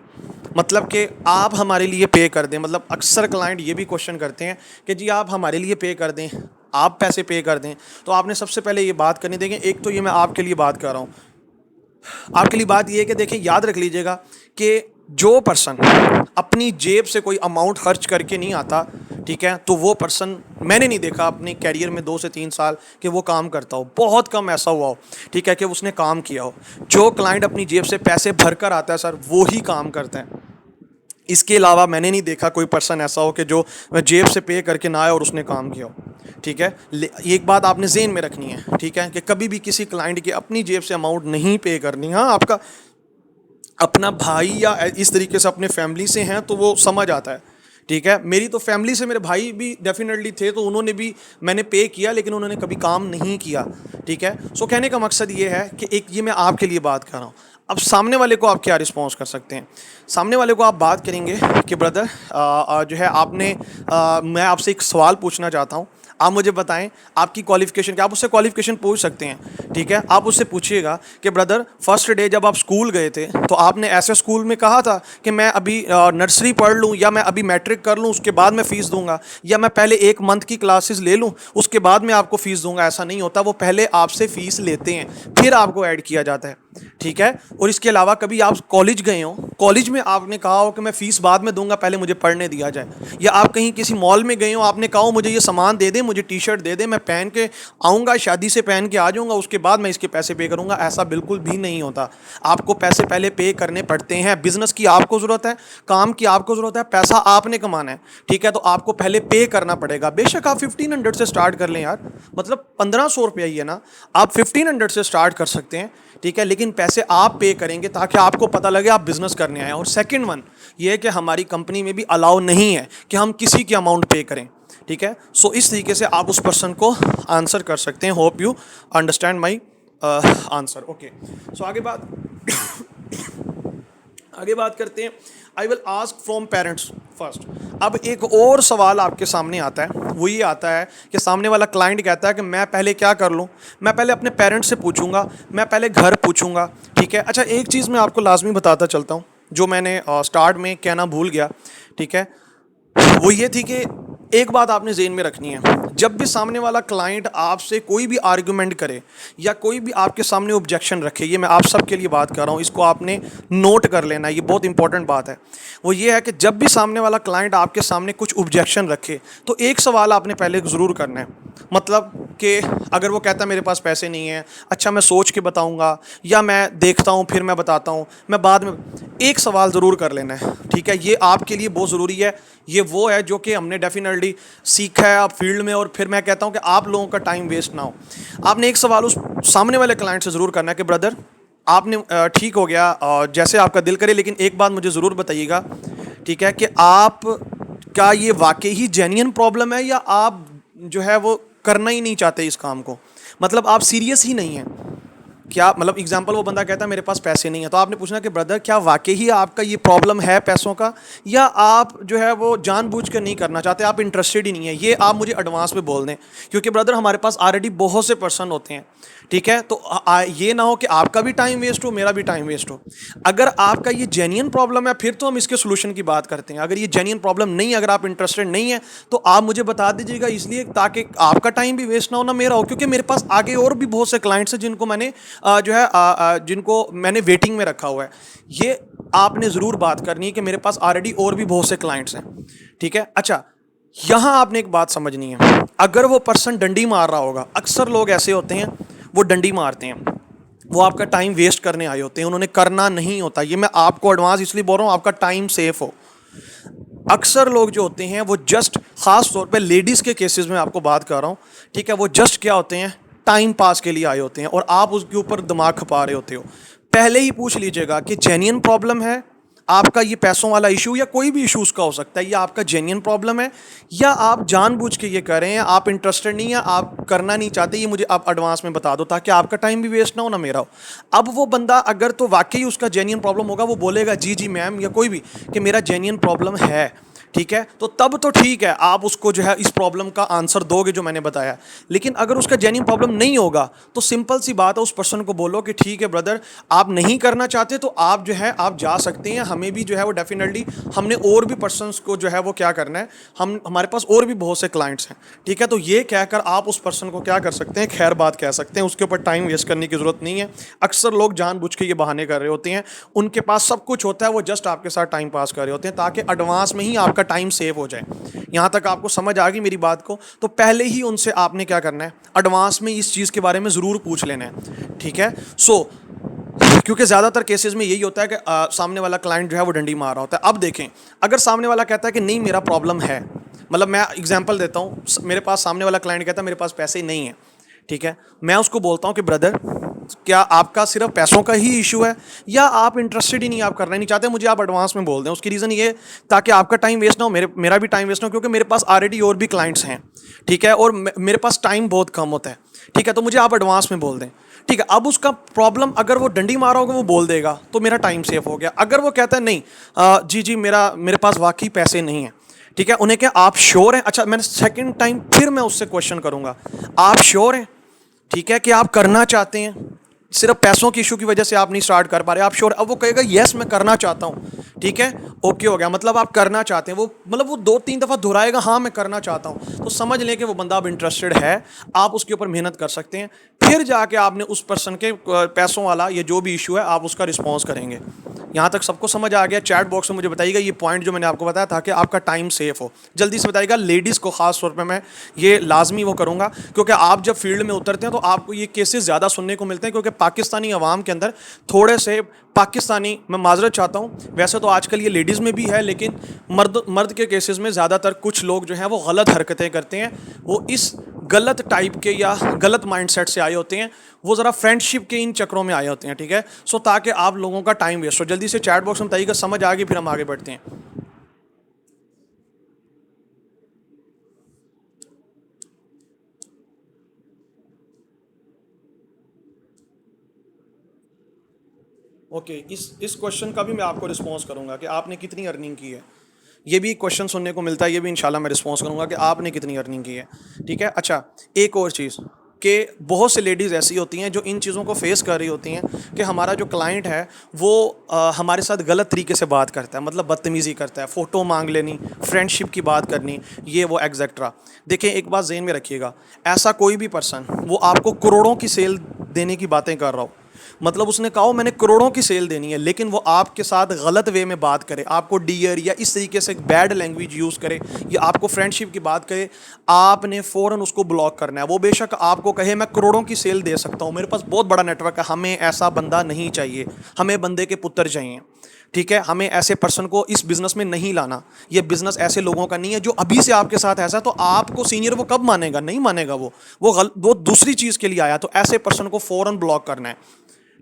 मतलब कि आप हमारे लिए पे कर दें। मतलब अक्सर क्लाइंट ये भी क्वेश्चन करते हैं कि जी आप हमारे लिए पे कर दें, आप पैसे पे कर दें। तो आपने सबसे पहले ये बात करनी, देखें एक तो ये मैं आपके लिए बात कर रहा हूँ, आपके लिए बात ये है कि देखें याद रख लीजिएगा कि जो पर्सन अपनी जेब से कोई अमाउंट खर्च करके नहीं आता, ठीक है, तो वो पर्सन मैंने नहीं देखा अपने कैरियर में 2 से 3 साल कि वो काम करता हो, बहुत कम ऐसा हुआ हो, ठीक है, कि उसने काम किया हो। जो क्लाइंट अपनी जेब से पैसे भर कर आता है सर, वो ही काम करते हैं। इसके अलावा मैंने नहीं देखा कोई पर्सन ऐसा हो कि जो जेब से पे करके ना आए और उसने काम किया हो, ठीक है। एक बात आपने ज़हन में रखनी है, ठीक है, कि कभी भी किसी क्लाइंट की अपनी जेब से अमाउंट नहीं पे करनी। हाँ, आपका अपना भाई या इस तरीके से अपने फैमिली से हैं तो वो समझ आता है, ठीक है। मेरी तो फैमिली से मेरे भाई भी डेफिनेटली थे, तो उन्होंने भी, मैंने पे किया लेकिन उन्होंने कभी काम नहीं किया, ठीक है। सो कहने का मकसद ये है कि एक ये मैं आपके लिए बात कर रहा हूँ। अब सामने वाले को आप क्या रिस्पॉन्स कर सकते हैं? सामने वाले को आप बात करेंगे कि ब्रदर जो है आपने मैं आपसे एक सवाल पूछना चाहता हूँ, आप मुझे बताएं आपकी क्वालिफिकेशन क्या। आप उससे क्वालिफिकेशन पूछ सकते हैं, ठीक है। आप उससे पूछिएगा कि ब्रदर फर्स्ट डे जब आप स्कूल गए थे तो आपने ऐसे स्कूल में कहा था कि मैं अभी नर्सरी पढ़ लूँ या मैं अभी मैट्रिक कर लूँ उसके बाद मैं फ़ीस दूंगा, या मैं पहले 1 मंथ की क्लासेस ले लूँ उसके बाद मैं आपको फ़ीस दूंगा। ऐसा नहीं होता, वो पहले आपसे फ़ीस लेते हैं फिर आपको ऐड किया जाता है, ठीक है। और इसके अलावा कभी आप कॉलेज गए हो, कॉलेज में आपने कहा हो कि मैं फ़ीस बाद में दूंगा, पहले मुझे पढ़ने दिया जाए। या आप कहीं किसी मॉल में गए हो, आपने कहा हो मुझे ये सामान दे दे, मुझे टी शर्ट दे दे, मैं पहन के आऊँगा, शादी से पहन के आ जाऊँगा, उसके बाद मैं इसके पैसे पे करूँगा। ऐसा बिल्कुल भी नहीं होता। आपको पैसे पहले पे करने पड़ते हैं। बिज़नेस की आपको ज़रूरत है, काम की आपको ज़रूरत है, पैसा आपने कमाना है, ठीक है, तो आपको पहले पे करना पड़ेगा। बेशक आप 1500 से स्टार्ट कर लें यार, मतलब 1500 रुपया ही है ना, आप 1500 से स्टार्ट कर सकते हैं, ठीक है, लेकिन पैसे आप पे करेंगे ताकि आपको पता लगे आप बिजनेस करने आए हैं। और सेकंड वन ये है कि हमारी कंपनी में भी अलाउ नहीं है कि हम किसी की अमाउंट पे करें, ठीक है। सो इस तरीके से आप उस पर्सन को आंसर कर सकते हैं। Hope you understand my answer. Okay, so आगे बात करते हैं। I will ask from parents first. अब एक और सवाल आपके सामने आता है, वो ये आता है कि सामने वाला क्लाइंट कहता है कि मैं पहले क्या कर लूँ, मैं पहले अपने पेरेंट्स से पूछूंगा, मैं पहले घर पूछूंगा, ठीक है। अच्छा, एक चीज़ मैं आपको लाजमी बताता चलता हूँ जो मैंने स्टार्ट में कहना भूल गया, ठीक है, वो ये थी कि एक बात आपने ज़हन में रखनी है, जब भी सामने वाला क्लाइंट आपसे कोई भी आर्गुमेंट करे या कोई भी आपके सामने ऑब्जेक्शन रखे, ये मैं आप सब के लिए बात कर रहा हूँ, इसको आपने नोट कर लेना, ये बहुत इंपॉर्टेंट बात है। वो ये है कि जब भी सामने वाला क्लाइंट आपके सामने कुछ ऑब्जेक्शन रखे तो एक सवाल आपने पहले ज़रूर करना है, मतलब कि अगर वो कहता है मेरे पास पैसे नहीं है, अच्छा मैं सोच के बताऊँगा, या मैं देखता हूँ फिर मैं बताता हूँ, मैं बाद में, एक सवाल ज़रूर कर लेना है, ठीक है। ये आपके लिए बहुत ज़रूरी है। ये वो है जो कि हमने डेफिनेटली सीखा है आप फील्ड में, और फिर मैं कहता हूँ कि आप लोगों का टाइम वेस्ट ना हो। आपने एक सवाल उस सामने वाले क्लाइंट से ज़रूर करना है कि ब्रदर आपने ठीक हो गया जैसे आपका दिल करे, लेकिन एक बात मुझे ज़रूर बताइएगा, ठीक है, कि आप क्या ये वाकई ही जेन्युइन प्रॉब्लम है या आप जो है वो करना ही नहीं चाहते इस काम को, मतलब आप सीरियस ही नहीं हैं क्या। मतलब एग्जांपल, वो बंदा कहता है मेरे पास पैसे नहीं है, तो आपने पूछना कि ब्रदर क्या वाकई ही आपका ये प्रॉब्लम है पैसों का, या आप जो है वो जानबूझ कर नहीं करना चाहते, आप इंटरेस्टेड ही नहीं है। ये आप मुझे एडवांस में बोल दें, क्योंकि ब्रदर हमारे पास ऑलरेडी बहुत से पर्सन होते हैं, ठीक है, तो ये ना हो कि आपका भी टाइम वेस्ट हो, मेरा भी टाइम वेस्ट हो। अगर आपका ये जेन्युइन प्रॉब्लम है फिर तो हम इसके सोल्यूशन की बात करते हैं। अगर ये जेन्युइन प्रॉब्लम नहीं, अगर आप इंटरेस्टेड नहीं है तो आप मुझे बता दीजिएगा, इसलिए ताकि आपका टाइम भी वेस्ट ना हो ना मेरा हो, क्योंकि मेरे पास आगे और भी बहुत से क्लाइंट्स हैं जिनको मैंने जो है जिनको मैंने वेटिंग में रखा हुआ है। ये आपने ज़रूर बात करनी है कि मेरे पास ऑलरेडी और भी बहुत से क्लाइंट्स हैं, ठीक है। अच्छा, यहाँ आपने एक बात समझनी है, अगर वो पर्सन डंडी मार रहा होगा, अक्सर लोग ऐसे होते हैं वो डंडी मारते हैं, वो आपका टाइम वेस्ट करने आए होते हैं, उन्होंने करना नहीं होता। ये मैं आपको एडवांस इसलिए बोल रहा हूँ आपका टाइम सेफ हो। अक्सर लोग जो होते हैं वो जस्ट, खास तौर पे लेडीज़ के केसेस में आपको बात कर रहा हूँ, ठीक है, वो जस्ट क्या होते हैं, टाइम पास के लिए आए होते हैं और आप उसके ऊपर दिमाग खपा रहे होते हो। पहले ही पूछ लीजिएगा कि जेन्युइन प्रॉब्लम है आपका, ये पैसों वाला इशू या कोई भी इशू उसका हो सकता है, ये आपका जेन्युइन प्रॉब्लम है या आप जानबूझ के ये कर रहे हैं, आप इंटरेस्टेड नहीं है, आप करना नहीं चाहते, ये मुझे आप एडवांस में बता दो ताकि आपका टाइम भी वेस्ट ना हो ना मेरा हो। अब वो बंदा अगर तो वाकई उसका जेन्युइन प्रॉब्लम होगा, वो बोलेगा जी जी मैम या कोई भी कि मेरा जेन्युइन प्रॉब्लम है, ठीक है, तो तब तो ठीक है, आप उसको जो है इस प्रॉब्लम का आंसर दोगे जो मैंने बताया। लेकिन अगर उसका जेन्युइन प्रॉब्लम नहीं होगा तो सिंपल सी बात है, उस पर्सन को बोलो कि ठीक है ब्रदर, आप नहीं करना चाहते तो आप जो है आप जा सकते हैं, हमें भी जो है वो डेफिनेटली हमने और भी पर्सनस को जो है वो क्या करना है, हमारे पास और भी बहुत से क्लाइंट्स हैं, ठीक है। तो ये कहकर आप उस पर्सन को क्या कर सकते हैं, खैर बात कह सकते हैं, उसके ऊपर टाइम वेस्ट करने की जरूरत नहीं है। अक्सर लोग जानबूझ के ये बहाने कर रहे होते हैं, उनके पास सब कुछ होता है, वो जस्ट आपके साथ टाइम पास कर रहे होते हैं ताकि एडवांस में ही आपका टाइम सेव हो जाए। यहाँ तक आपको समझ आ गई मेरी बात को? तो पहले ही उनसे आपने क्या करना है, एडवांस में इस चीज़ के बारे में ज़रूर पूछ लेना है, ठीक है। क्योंकि ज़्यादातर केसेस में यही होता है कि सामने वाला क्लाइंट जो है वो डंडी मार रहा होता है। अब देखें, अगर सामने वाला कहता है कि नहीं मेरा प्रॉब्लम है, मतलब मैं एग्जांपल देता हूँ, मेरे पास सामने वाला क्लाइंट कहता है मेरे पास पैसे नहीं है, ठीक है, मैं उसको बोलता हूँ कि ब्रदर क्या आपका सिर्फ पैसों का ही इशू है, या आप इंटरेस्टेड ही नहीं, आप करना ही नहीं चाहते, मुझे आप एडवांस में बोल दें। उसकी रीज़न ये, ताकि आपका टाइम वेस्ट ना हो, मेरा भी टाइम वेस्ट ना हो, क्योंकि मेरे पास ऑलरेडी और भी क्लाइंट्स हैं, ठीक है, और मेरे पास टाइम बहुत कम होता है, ठीक है, तो मुझे आप एडवांस में बोल दें, ठीक है। अब उसका प्रॉब्लम, अगर वो डंडी मारा होगा वो बोल देगा तो मेरा टाइम सेव हो गया। अगर वो कहता है नहीं जी मेरे पास वाकई पैसे नहीं हैं, ठीक है, उन्हें क्या आप श्योर हैं, अच्छा मैंने सेकंड टाइम फिर मैं उससे क्वेश्चन करूंगा, आप श्योर हैं, ठीक है, कि आप करना चाहते हैं, सिर्फ पैसों की इशू की वजह से आप नहीं स्टार्ट कर पा रहे, आप श्योर? अब वो कहेगा यस मैं करना चाहता हूँ, ठीक है, ओके हो गया, मतलब आप करना चाहते हैं, वो मतलब वो 2-3 दफ़ा दोहराएगा हाँ मैं करना चाहता हूँ, तो समझ लें कि वो बंदा अब इंटरेस्टेड है, आप उसके ऊपर मेहनत कर सकते हैं। फिर जाके आपने उस पर्सन के पैसों वाला ये जो भी इशू है आप उसका रिस्पॉन्स करेंगे। यहाँ तक सबको समझ आ गया? चैट बॉक्स में मुझे बताइएगा ये पॉइंट जो मैंने आपको बताया था कि आपका टाइम सेफ हो, जल्दी से बताइएगा। लेडीज़ को खास तौर पे मैं ये लाजमी वो करूँगा, क्योंकि आप जब फील्ड में उतरते हैं तो आपको ये केसेस ज़्यादा सुनने को मिलते हैं, क्योंकि पाकिस्तानी अवाम के अंदर थोड़े से पाकिस्तानी, मैं माजरत चाहता हूँ, वैसे तो आजकल ये लेडीज़ में भी है, लेकिन मर्द के केसेस में ज़्यादातर कुछ लोग जो हैं वो गलत हरकतें करते हैं, वो इस गलत टाइप के या गलत माइंडसेट से आए होते हैं, वो ज़रा फ्रेंडशिप के इन चक्रों में आए होते हैं, ठीक है। सो ताकि आप लोगों का टाइम वेस्ट हो, जल्दी से चैट बॉक्स में बताइएगा, समझ आ गई, फिर हम आगे बढ़ते हैं। ओके, इस क्वेश्चन का भी मैं आपको रिस्पॉन्स करूंगा कि आपने कितनी अर्निंग की है, ये भी क्वेश्चन सुनने को मिलता है, ये भी इंशाल्लाह मैं रिस्पॉन्स करूंगा कि आपने कितनी अर्निंग की है, ठीक है। अच्छा, एक और चीज़ कि बहुत से लेडीज़ ऐसी होती हैं जो इन चीज़ों को फेस कर रही होती हैं कि हमारा जो क्लाइंट है वो हमारे साथ गलत तरीके से बात करता है, मतलब बदतमीज़ी करता है, फ़ोटो मांग लेनी, फ्रेंडशिप की बात करनी, ये वो एग्जैक्ट्रा। देखिए एक बात ज़हन में रखिएगा, ऐसा कोई भी पर्सन वो आपको करोड़ों की सेल देने की बातें कर रहा हो, मतलब उसने कहा हो मैंने करोड़ों की सेल देनी है, लेकिन वो आपके साथ गलत वे में बात करे, आपको डियर या इस तरीके से बैड लैंग्वेज यूज़ करे, या आपको फ्रेंडशिप की बात करे, आपने फ़ौरन उसको ब्लॉक करना है। वो बेशक आपको कहे मैं करोड़ों की सेल दे सकता हूँ, मेरे पास बहुत बड़ा नेटवर्क है, हमें ऐसा बंदा नहीं चाहिए, हमें बंदे के पुत्र चाहिए, ठीक है, हमें ऐसे पर्सन को इस बिज़नेस में नहीं लाना, ये बिज़नेस ऐसे लोगों का नहीं है। जो अभी से आपके साथ ऐसा है तो आपको सीनियर वो कब मानेगा? नहीं मानेगा, वो दूसरी चीज़ के लिए आया, तो ऐसे पर्सन को फ़ौरन ब्लॉक करना है,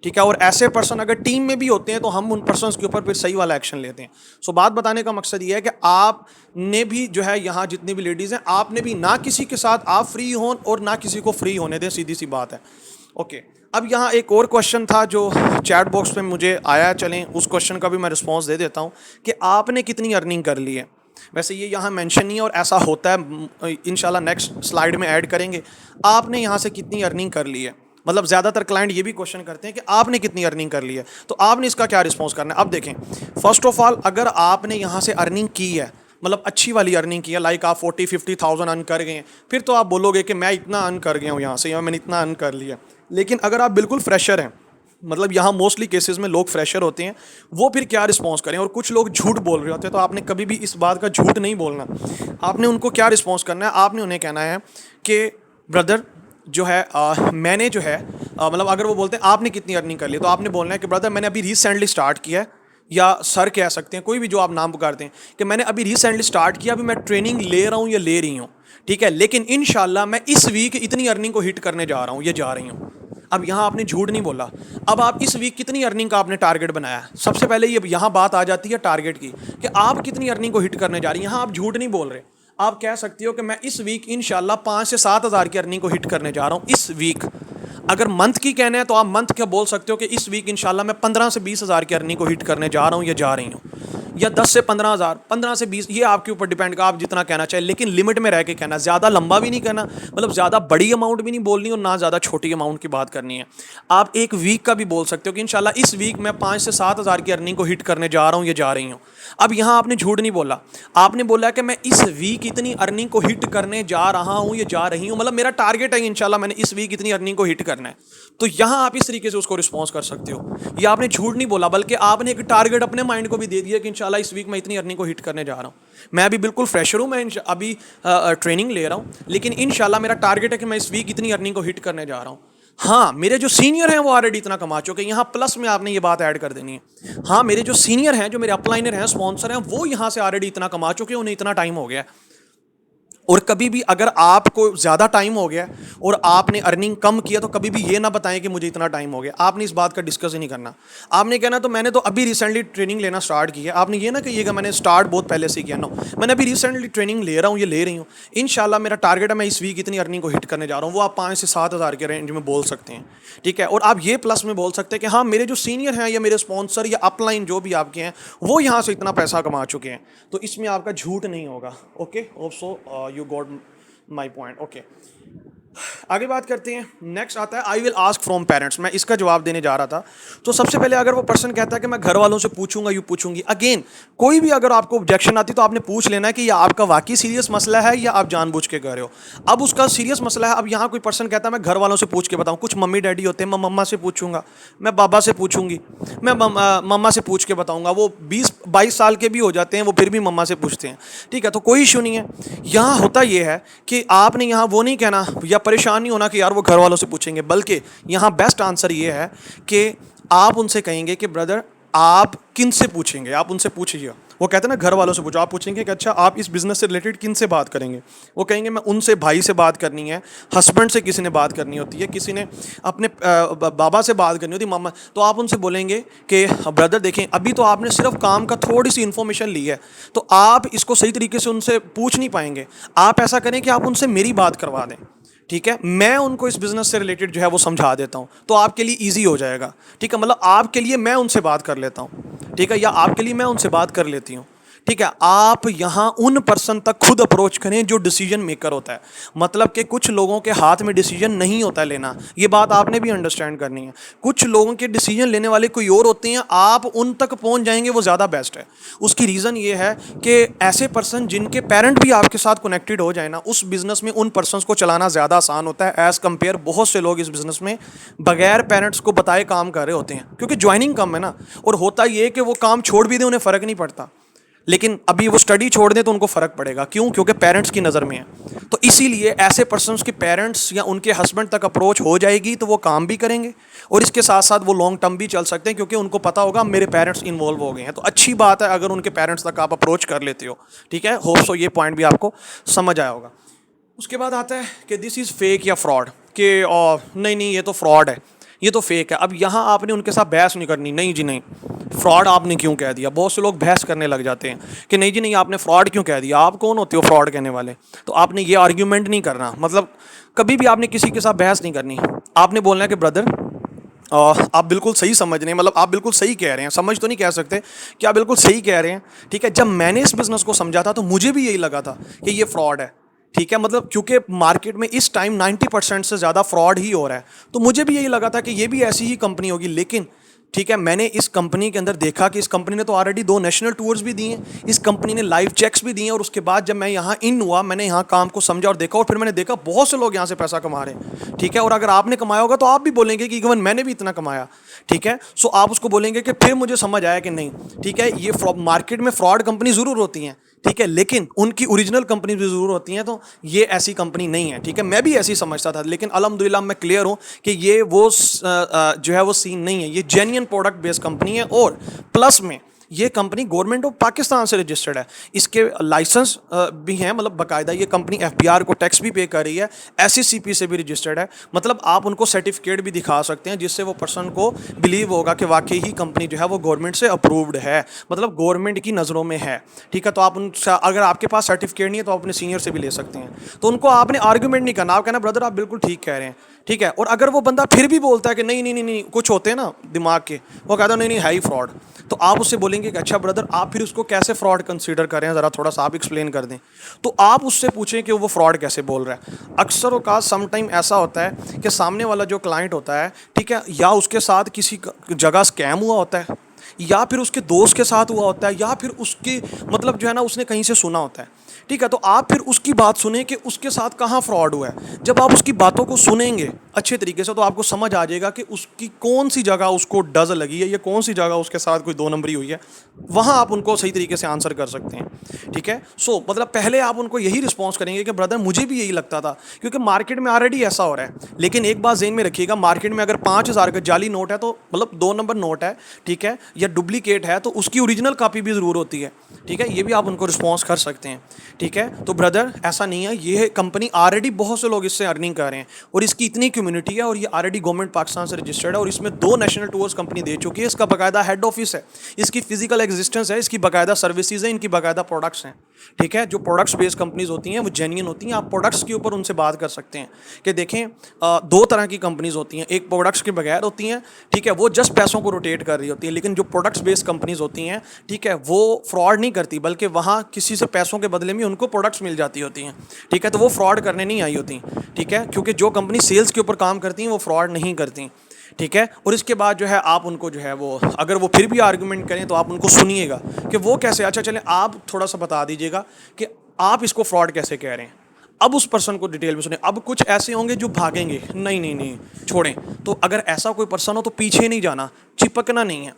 ठीक है। और ऐसे पर्सन अगर टीम में भी होते हैं तो हम उन पर्सनस के ऊपर फिर सही वाला एक्शन लेते हैं। सो बात बताने का मकसद ये है कि आपने भी जो है यहाँ जितनी भी लेडीज़ हैं, आपने भी ना किसी के साथ आप फ्री हों और ना किसी को फ्री होने दें, सीधी सी बात है। ओके, अब यहाँ एक और क्वेश्चन था जो चैट बॉक्स में मुझे आया, चलें उस क्वेश्चन का भी मैं रिस्पॉन्स दे देता हूँ कि आपने कितनी अर्निंग कर ली है। वैसे ये यहाँ मेंशन नहीं है और ऐसा होता है, इंशाल्लाह नेक्स्ट स्लाइड में ऐड करेंगे। आपने यहाँ से कितनी अर्निंग कर ली है, मतलब ज़्यादातर क्लाइंट ये भी क्वेश्चन करते हैं कि आपने कितनी अर्निंग कर ली है, तो आपने इसका क्या रिस्पॉन्स करना है। अब देखें, फर्स्ट ऑफ ऑल अगर आपने यहाँ से अर्निंग की है, मतलब अच्छी वाली अर्निंग की है, लाइक आप 40-50,000 अर्न कर गए हैं, फिर तो आप बोलोगे कि मैं इतना अर्न कर गया हूँ यहाँ से, या मैंने इतना अर्न कर लिया। लेकिन अगर आप बिल्कुल फ्रेशर हैं, मतलब यहाँ मोस्टली केसेस में लोग फ्रेशर होते हैं, वो फिर क्या रिस्पॉन्स करें, और कुछ लोग झूठ बोल रहे होते हैं, तो आपने कभी भी इस बात का झूठ नहीं बोलना। आपने उनको क्या रिस्पॉन्स करना है, आपने उन्हें कहना है कि ब्रदर जो है मैंने जो है मतलब अगर वो बोलते हैं आपने कितनी अर्निंग कर ली, तो आपने बोलना है कि ब्रदर मैंने अभी रिसेंटली स्टार्ट किया है, या सर कह सकते हैं, कोई भी जो आप नाम पुकारते हैं, कि मैंने अभी रिसेंटली स्टार्ट किया, अभी मैं ट्रेनिंग ले रहा हूँ या ले रही हूँ, ठीक है, लेकिन इंशाल्लाह मैं इस वीक इतनी अर्निंग को हिट करने जा रहा हूँ या जा रही हूँ। अब यहाँ आपने झूठ नहीं बोला। अब आप इस वीक कितनी अर्निंग का आपने टारगेट बनाया, सबसे पहले ये यहाँ बात आ जाती है टारगेट की कि आप कितनी अर्निंग को हिट करने जा रही हैं। यहाँ आप झूठ नहीं बोल रहे, आप कह सकती हो कि मैं इस वीक इंशाल्लाह 5 से 7 हज़ार की अर्निंग को हिट करने जा रहा हूँ इस वीक। अगर मंथ की कहना है तो आप मंथ क्या बोल सकते हो कि इस वीक इंशाल्लाह मैं 15 से 20 हज़ार की अर्निंग को हिट करने जा रहा हूँ या जा रही हूँ। या 10 से 15,000, 15 से 20, ये आपके ऊपर डिपेंड का, आप जितना कहना चाहे, लेकिन लिमिट में रह के कहना, ज़्यादा लंबा भी नहीं कहना, मतलब ज़्यादा बड़ी अमाउंट भी नहीं बोलनी और ना ज़्यादा छोटी अमाउंट की बात करनी है। आप एक वीक का भी बोल सकते हो कि इंशाल्लाह इस वीक मैं 5 से 7,000 की अर्निंग को हिट करने जा रहा हूँ या जा रही हूँ। अब यहाँ आपने झूठ नहीं बोला, आपने बोला कि मैं इस वीक इतनी अर्निंग को हिट करने जा रहा हूँ या जा रही हूँ, मतलब मेरा टारगेट है इंशाल्लाह मैंने इस वीक इतनी अर्निंग को हिट करना है। तो यहाँ आप इस तरीके से उसको रिस्पॉन्स कर सकते हो। ये आपने झूठ नहीं बोला, बल्कि आपने एक टारगेट अपने माइंड को भी दे दिया कि इंशाल्लाह इस वीक मैं इतनी अर्निंग को हिट करने जा रहा हूँ। मैं अभी बिल्कुल फ्रेशर हूँ, मैं अभी ट्रेनिंग ले रहा हूँ, लेकिन इंशाल्लाह मेरा टारगेट है कि मैं इस वीक इतनी अर्निंग को हिट करने जा रहा हूँ। हाँ, मेरे जो सीनियर हैं वो ऑलरेडी इतना कमा चुके हैं, यहाँ प्लस में आपने ये बात ऐड कर देनी है। हाँ, मेरे जो सीनियर हैं, जो मेरे अपलाइनर हैं, स्पॉन्सर हैं, वो यहाँ से ऑलरेडी इतना कमा चुके हैं, उन्हें इतना टाइम हो गया है। और कभी भी अगर आपको ज़्यादा टाइम हो गया और आपने अर्निंग कम किया तो कभी भी ये ना बताएं कि मुझे इतना टाइम हो गया। आपने इस बात का डिस्कस ही नहीं करना। आपने कहना तो मैंने तो अभी रिसेंटली ट्रेनिंग लेना स्टार्ट किया। आपने ये ना कहिएगा मैंने स्टार्ट बहुत पहले से किया। नो, मैंने अभी रिसेंटली ट्रेनिंग ले रहा हूँ, ये ले रही हूँ। इंशाल्लाह मेरा टारगेट है मैं इस वीक इतनी अर्निंग को हिट करने जा रहा हूँ। वो आप 5 से 7,000 के रेंज में बोल सकते हैं, ठीक है। और आप ये प्लस में बोल सकते हैं कि हाँ, मेरे जो सीनियर हैं या मेरे स्पॉन्सर या अपलाइन जो भी आपके हैं वो यहाँ से इतना पैसा कमा चुके हैं। तो इसमें आपका झूठ नहीं होगा। Okay, hope so you got my point. Okay, आगे बात करते हैं। नेक्स्ट आता है आई विल आस्क फ्रॉम पेरेंट्स। मैं इसका जवाब देने जा रहा था। तो सबसे पहले अगर वो पर्सन कहता है कि मैं घर वालों से पूछूंगा, यू पूछूंगी, अगेन कोई भी अगर आपको ऑब्जेक्शन आती तो आपने पूछ लेना है कि यह आपका वाकई सीरियस मसला है या आप जानबूझ के कर रहे हो। अब उसका सीरियस मसला है। अब यहाँ कोई पर्सन कहता है मैं घर वालों से पूछ के बताऊँ, कुछ मम्मी डैडी होते हैं, मैं मम्मा से पूछूंगा, मैं बाबा से पूछूंगी, मैं मम्मा से पूछ के बताऊंगा। वो 20-22 साल के भी हो जाते हैं, वो फिर भी मम्मा से पूछते हैं, ठीक है। तो कोई इशू नहीं है। यहाँ होता यह है कि आपने यहाँ वो नहीं कहना या परेशान नहीं होना कि यार वो घर वालों से पूछेंगे, बल्कि यहाँ बेस्ट आंसर ये है कि आप उनसे कहेंगे कि ब्रदर आप किन से पूछेंगे, आप उनसे पूछिए। वो कहते हैं ना घर वालों से पूछो, आप पूछेंगे कि अच्छा आप इस बिज़नेस से रिलेटेड किन से बात करेंगे। वो कहेंगे मैं उनसे, भाई से बात करनी है, हस्बैंड से किसी ने बात करनी होती है, किसी ने अपने बाबा से बात करनी होती है, मामा। तो आप उनसे बोलेंगे कि ब्रदर देखें अभी तो आपने सिर्फ काम का थोड़ी सी इन्फॉर्मेशन ली है, तो आप इसको सही तरीके से उनसे पूछ नहीं पाएंगे। आप ऐसा करें कि आप उनसे मेरी बात करवा दें, ठीक है। मैं उनको इस बिज़नेस से रिलेटेड जो है वो समझा देता हूँ, तो आपके लिए ईजी हो जाएगा, ठीक है। मतलब आपके लिए मैं उनसे बात कर लेता हूँ, ठीक है, या आपके लिए मैं उनसे बात कर लेती हूँ, ठीक है। आप यहाँ उन पर्सन तक खुद अप्रोच करें जो डिसीजन मेकर होता है। मतलब कि कुछ लोगों के हाथ में डिसीजन नहीं होता लेना, ये बात आपने भी अंडरस्टैंड करनी है। कुछ लोगों के डिसीजन लेने वाले कोई और होते हैं, आप उन तक पहुँच जाएंगे वो ज़्यादा बेस्ट है। उसकी रीज़न ये है कि ऐसे पर्सन जिनके पेरेंट भी आपके साथ कनेक्टेड हो जाए ना, उस बिज़नेस में उन पर्सनस को चलाना ज़्यादा आसान होता है एज़ कम्पेयर बहुत से लोग इस बिज़नेस में बगैर पेरेंट्स को बताए काम कर रहे होते हैं, क्योंकि ज्वाइनिंग कम है ना। और होता ये कि वो काम छोड़ भी दें उन्हें फ़र्क नहीं पड़ता, लेकिन अभी वो स्टडी छोड़ दें तो उनको फ़र्क पड़ेगा। क्यों? क्योंकि पेरेंट्स की नज़र में है। तो इसीलिए ऐसे पर्सन्स के पेरेंट्स या उनके हस्बैंड तक अप्रोच हो जाएगी तो वो काम भी करेंगे और इसके साथ साथ वो लॉन्ग टर्म भी चल सकते हैं, क्योंकि उनको पता होगा मेरे पेरेंट्स इन्वॉल्व हो गए हैं। तो अच्छी बात है अगर उनके पेरेंट्स तक आप अप्रोच कर लेते हो, ठीक है। होप सो ये पॉइंट भी आपको समझ आया होगा। उसके बाद आता है कि दिस इज़ फेक या फ्रॉड, कि नहीं नहीं ये तो फ्रॉड है, ये तो फेक है। अब यहाँ आपने उनके साथ बहस नहीं करनी, नहीं जी नहीं, फ्रॉड आपने क्यों कह दिया। बहुत से लोग बहस करने लग जाते हैं कि नहीं जी नहीं आपने फ्रॉड क्यों कह दिया, आप कौन होते हो फ्रॉड कहने वाले। तो आपने ये आर्ग्यूमेंट नहीं करना, मतलब कभी भी आपने किसी के साथ बहस नहीं करनी। आपने बोलना है कि ब्रदर आप बिल्कुल सही समझ रहे हैं, मतलब आप बिल्कुल सही कह रहे हैं, समझ तो नहीं कह सकते कि आप बिल्कुल सही कह रहे हैं, ठीक है। जब मैंने इस बिज़नेस को समझा था तो मुझे भी यही लगा था कि ये फ्रॉड है, ठीक है। मतलब क्योंकि मार्केट में इस टाइम 90% से ज़्यादा फ्रॉड ही हो रहा है, तो मुझे भी यही लगा था कि ये भी ऐसी ही कंपनी होगी। लेकिन ठीक है, मैंने इस कंपनी के अंदर देखा कि इस कंपनी ने तो ऑलरेडी 2 नेशनल टूर्स भी दिए हैं, इस कंपनी ने लाइव चेक्स भी दिए हैं। और उसके बाद जब मैं यहाँ इन हुआ, मैंने यहाँ काम को समझा और देखा, और फिर मैंने देखा बहुत से लोग यहाँ से पैसा कमा रहे हैं, ठीक है। और अगर आपने कमाया होगा तो आप भी बोलेंगे कि इवन मैंने भी इतना कमाया, ठीक है। सो आप उसको बोलेंगे कि फिर मुझे समझ आया कि नहीं, ठीक है, ये मार्केट में फ्रॉड कंपनी ज़रूर होती हैं, ठीक है, लेकिन उनकी ओरिजिनल कंपनी भी ज़रूर होती हैं, तो ये ऐसी कंपनी नहीं है, ठीक है। मैं भी ऐसी समझता था, लेकिन अल्हम्दुलिल्लाह मैं क्लियर हूँ कि ये वो जो है वो सीन नहीं है। ये जेन्युइन प्रोडक्ट बेस्ड कंपनी है और प्लस में ये कंपनी गवर्नमेंट ऑफ पाकिस्तान से रजिस्टर्ड है, इसके लाइसेंस भी हैं, मतलब बाकायदा ये कंपनी FBR को टैक्स भी पे कर रही है, SECP से भी रजिस्टर्ड है। मतलब आप उनको सर्टिफिकेट भी दिखा सकते हैं जिससे वो पर्सन को बिलीव होगा कि वाकई ही कंपनी जो है वो गवर्नमेंट से अप्रूव्ड है, मतलब गवर्नमेंट की नज़रों में है, ठीक है। तो आप उनसे, अगर आपके पास सर्टिफिकेट नहीं है तो आप अपने सीनियर से भी ले सकते हैं। तो उनको आपने आर्ग्यूमेंट नहीं करना, आप कहना ब्रदर आप बिल्कुल ठीक कह रहे हैं, ठीक है। और अगर वो बंदा फिर भी बोलता है कि नहीं नहीं नहीं नहीं, कुछ होते हैं ना दिमाग के, वो कहता है नहीं नहीं है ही फ्रॉड, तो आप उससे बोलेंगे कि अच्छा ब्रदर आप फिर उसको कैसे फ्रॉड कंसीडर करें, ज़रा थोड़ा सा आप एक्सप्लेन कर दें। तो आप उससे पूछें कि वो फ्रॉड कैसे बोल रहा है। अक्सर औकात सम टाइम ऐसा होता है कि सामने वाला जो क्लाइंट होता है, ठीक है, या उसके साथ किसी जगह स्कैम हुआ होता है, या फिर उसके दोस्त के साथ हुआ होता है, या फिर उसके मतलब जो है ना उसने कहीं से सुना होता है, ठीक है। तो आप फिर उसकी बात सुने कि उसके साथ कहाँ फ्रॉड हुआ है। जब आप उसकी बातों को सुनेंगे अच्छे तरीके से तो आपको समझ आ जाएगा कि उसकी कौन सी जगह उसको डज लगी है या कौन सी जगह उसके साथ कोई दो नंबरी हुई है। वहाँ आप उनको सही तरीके से आंसर कर सकते हैं, ठीक है। सो मतलब पहले आप उनको यही रिस्पॉन्स करेंगे कि ब्रदर मुझे भी यही लगता था, क्योंकि मार्केट में ऑलरेडी ऐसा हो रहा है। लेकिन एक बात ज़हन में रखिएगा, मार्केट में अगर 5,000 का जाली नोट है तो मतलब 2 नंबर नोट है, ठीक है, या डुप्लीकेट है, तो उसकी ओरिजिनल कॉपी भी ज़रूर होती है, ठीक है। ये भी आप उनको रिस्पॉन्स कर सकते हैं, ठीक है। तो ब्रदर ऐसा नहीं है, ये कंपनी ऑलरेडी बहुत से लोग इससे अर्निंग कर रहे हैं और इसकी इतनी कम्युनिटी है और ये ऑलरेडी गवर्नमेंट पाकिस्तान से रजिस्टर्ड है और इसमें 2 नेशनल टूर्स कंपनी दे चुकी है। इसका बाकायदा हेड ऑफिस है, इसकी फिजिकल एग्जिस्टेंस है, इसकी बाकायदा सर्विसेज है, इनकी बाकायदा प्रोडक्ट्स हैं, ठीक है। जो प्रोडक्ट्स बेस्ड कंपनीज होती हैं वो जेन्युइन होती हैं। आप प्रोडक्ट्स के ऊपर उनसे बात कर सकते हैं कि देखें 2 तरह की कंपनीज होती हैं, एक प्रोडक्ट्स के बगैर होती हैं, ठीक है, वो जस्ट पैसों को रोटेट कर रही होती हैं। लेकिन जो प्रोडक्ट्स बेस्ड कंपनीज होती हैं, ठीक है, वो फ्रॉड नहीं करती, बल्कि वहाँ किसी से पैसों के बदले में उनको प्रोडक्ट्स मिल जाती होती हैं, ठीक है। तो वो फ्रॉड करने नहीं आई होती, ठीक है, क्योंकि जो कंपनी सेल्स के ऊपर काम करती हैं वो फ्रॉड नहीं करती, ठीक है। और इसके बाद जो है आप उनको जो है वो अगर वो फिर भी आर्गुमेंट करें तो आप उनको सुनिएगा कि वो कैसे, अच्छा चलें आप थोड़ा सा बता दीजिएगा कि आप इसको फ्रॉड कैसे कह रहे हैं। अब उस पर्सन को डिटेल में सुने। अब कुछ ऐसे होंगे जो भागेंगे, नहीं नहीं नहीं छोड़ें। तो अगर ऐसा कोई पर्सन हो तो पीछे नहीं जाना, चिपकना नहीं है।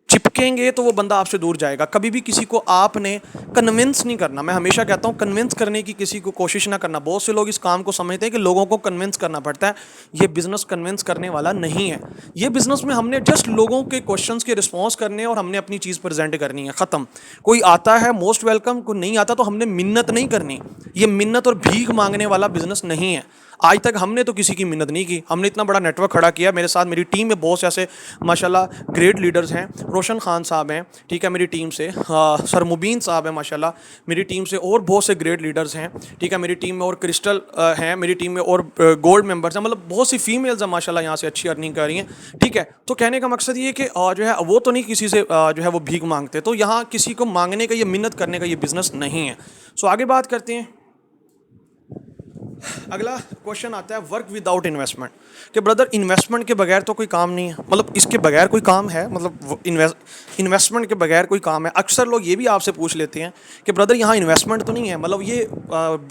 चिपकेंगे तो वो बंदा आपसे दूर जाएगा। कभी भी किसी को आपने कन्विंस नहीं करना। मैं हमेशा कहता हूँ कन्विंस करने की किसी को कोशिश ना करना। बहुत से लोग इस काम को समझते हैं कि लोगों को कन्विंस करना पड़ता है। ये बिज़नेस कन्विंस करने वाला नहीं है। ये बिज़नेस में हमने जस्ट लोगों के क्वेश्चंस के रिस्पॉन्स करने और हमने अपनी चीज़ प्रेजेंट करनी है, ख़त्म। कोई आता है मोस्ट वेलकम, कोई नहीं आता तो हमने मिन्नत नहीं करनी। ये मिन्नत और भीख मांगने वाला बिज़नेस नहीं है। आज तक हमने तो किसी की मिन्नत नहीं की। हमने इतना बड़ा नेटवर्क खड़ा किया। मेरे साथ मेरी टीम में बहुत से ऐसे माशाल्लाह ग्रेट लीडर्स हैं। रोशन खान साहब हैं, ठीक है, मेरी टीम से। सर मुबीन साहब हैं माशाल्लाह मेरी टीम से। और बहुत से ग्रेट लीडर्स हैं, ठीक है, मेरी टीम में। और क्रिस्टल हैं मेरी टीम में। और गोल्ड मेंबर्स हैं। मतलब बहुत सी फीमेल्स हैं माशाल्लाह यहाँ से अच्छी अर्निंग कर रही हैं, ठीक है। तो कहने का मकसद ये कि जो है वो तो नहीं किसी से जो है वो भीख मांगते। तो यहाँ किसी को मांगने का, ये मिन्नत करने का ये बिज़नेस नहीं है। सो आगे बात करते हैं। अगला क्वेश्चन आता है वर्क विदाउट इन्वेस्टमेंट, कि ब्रदर इन्वेस्टमेंट के बगैर तो कोई काम नहीं है। मतलब इसके बगैर कोई काम है, मतलब इन्वेस्टमेंट के बगैर कोई काम है। अक्सर लोग ये भी आपसे पूछ लेते हैं कि ब्रदर यहाँ इन्वेस्टमेंट तो नहीं है। मतलब ये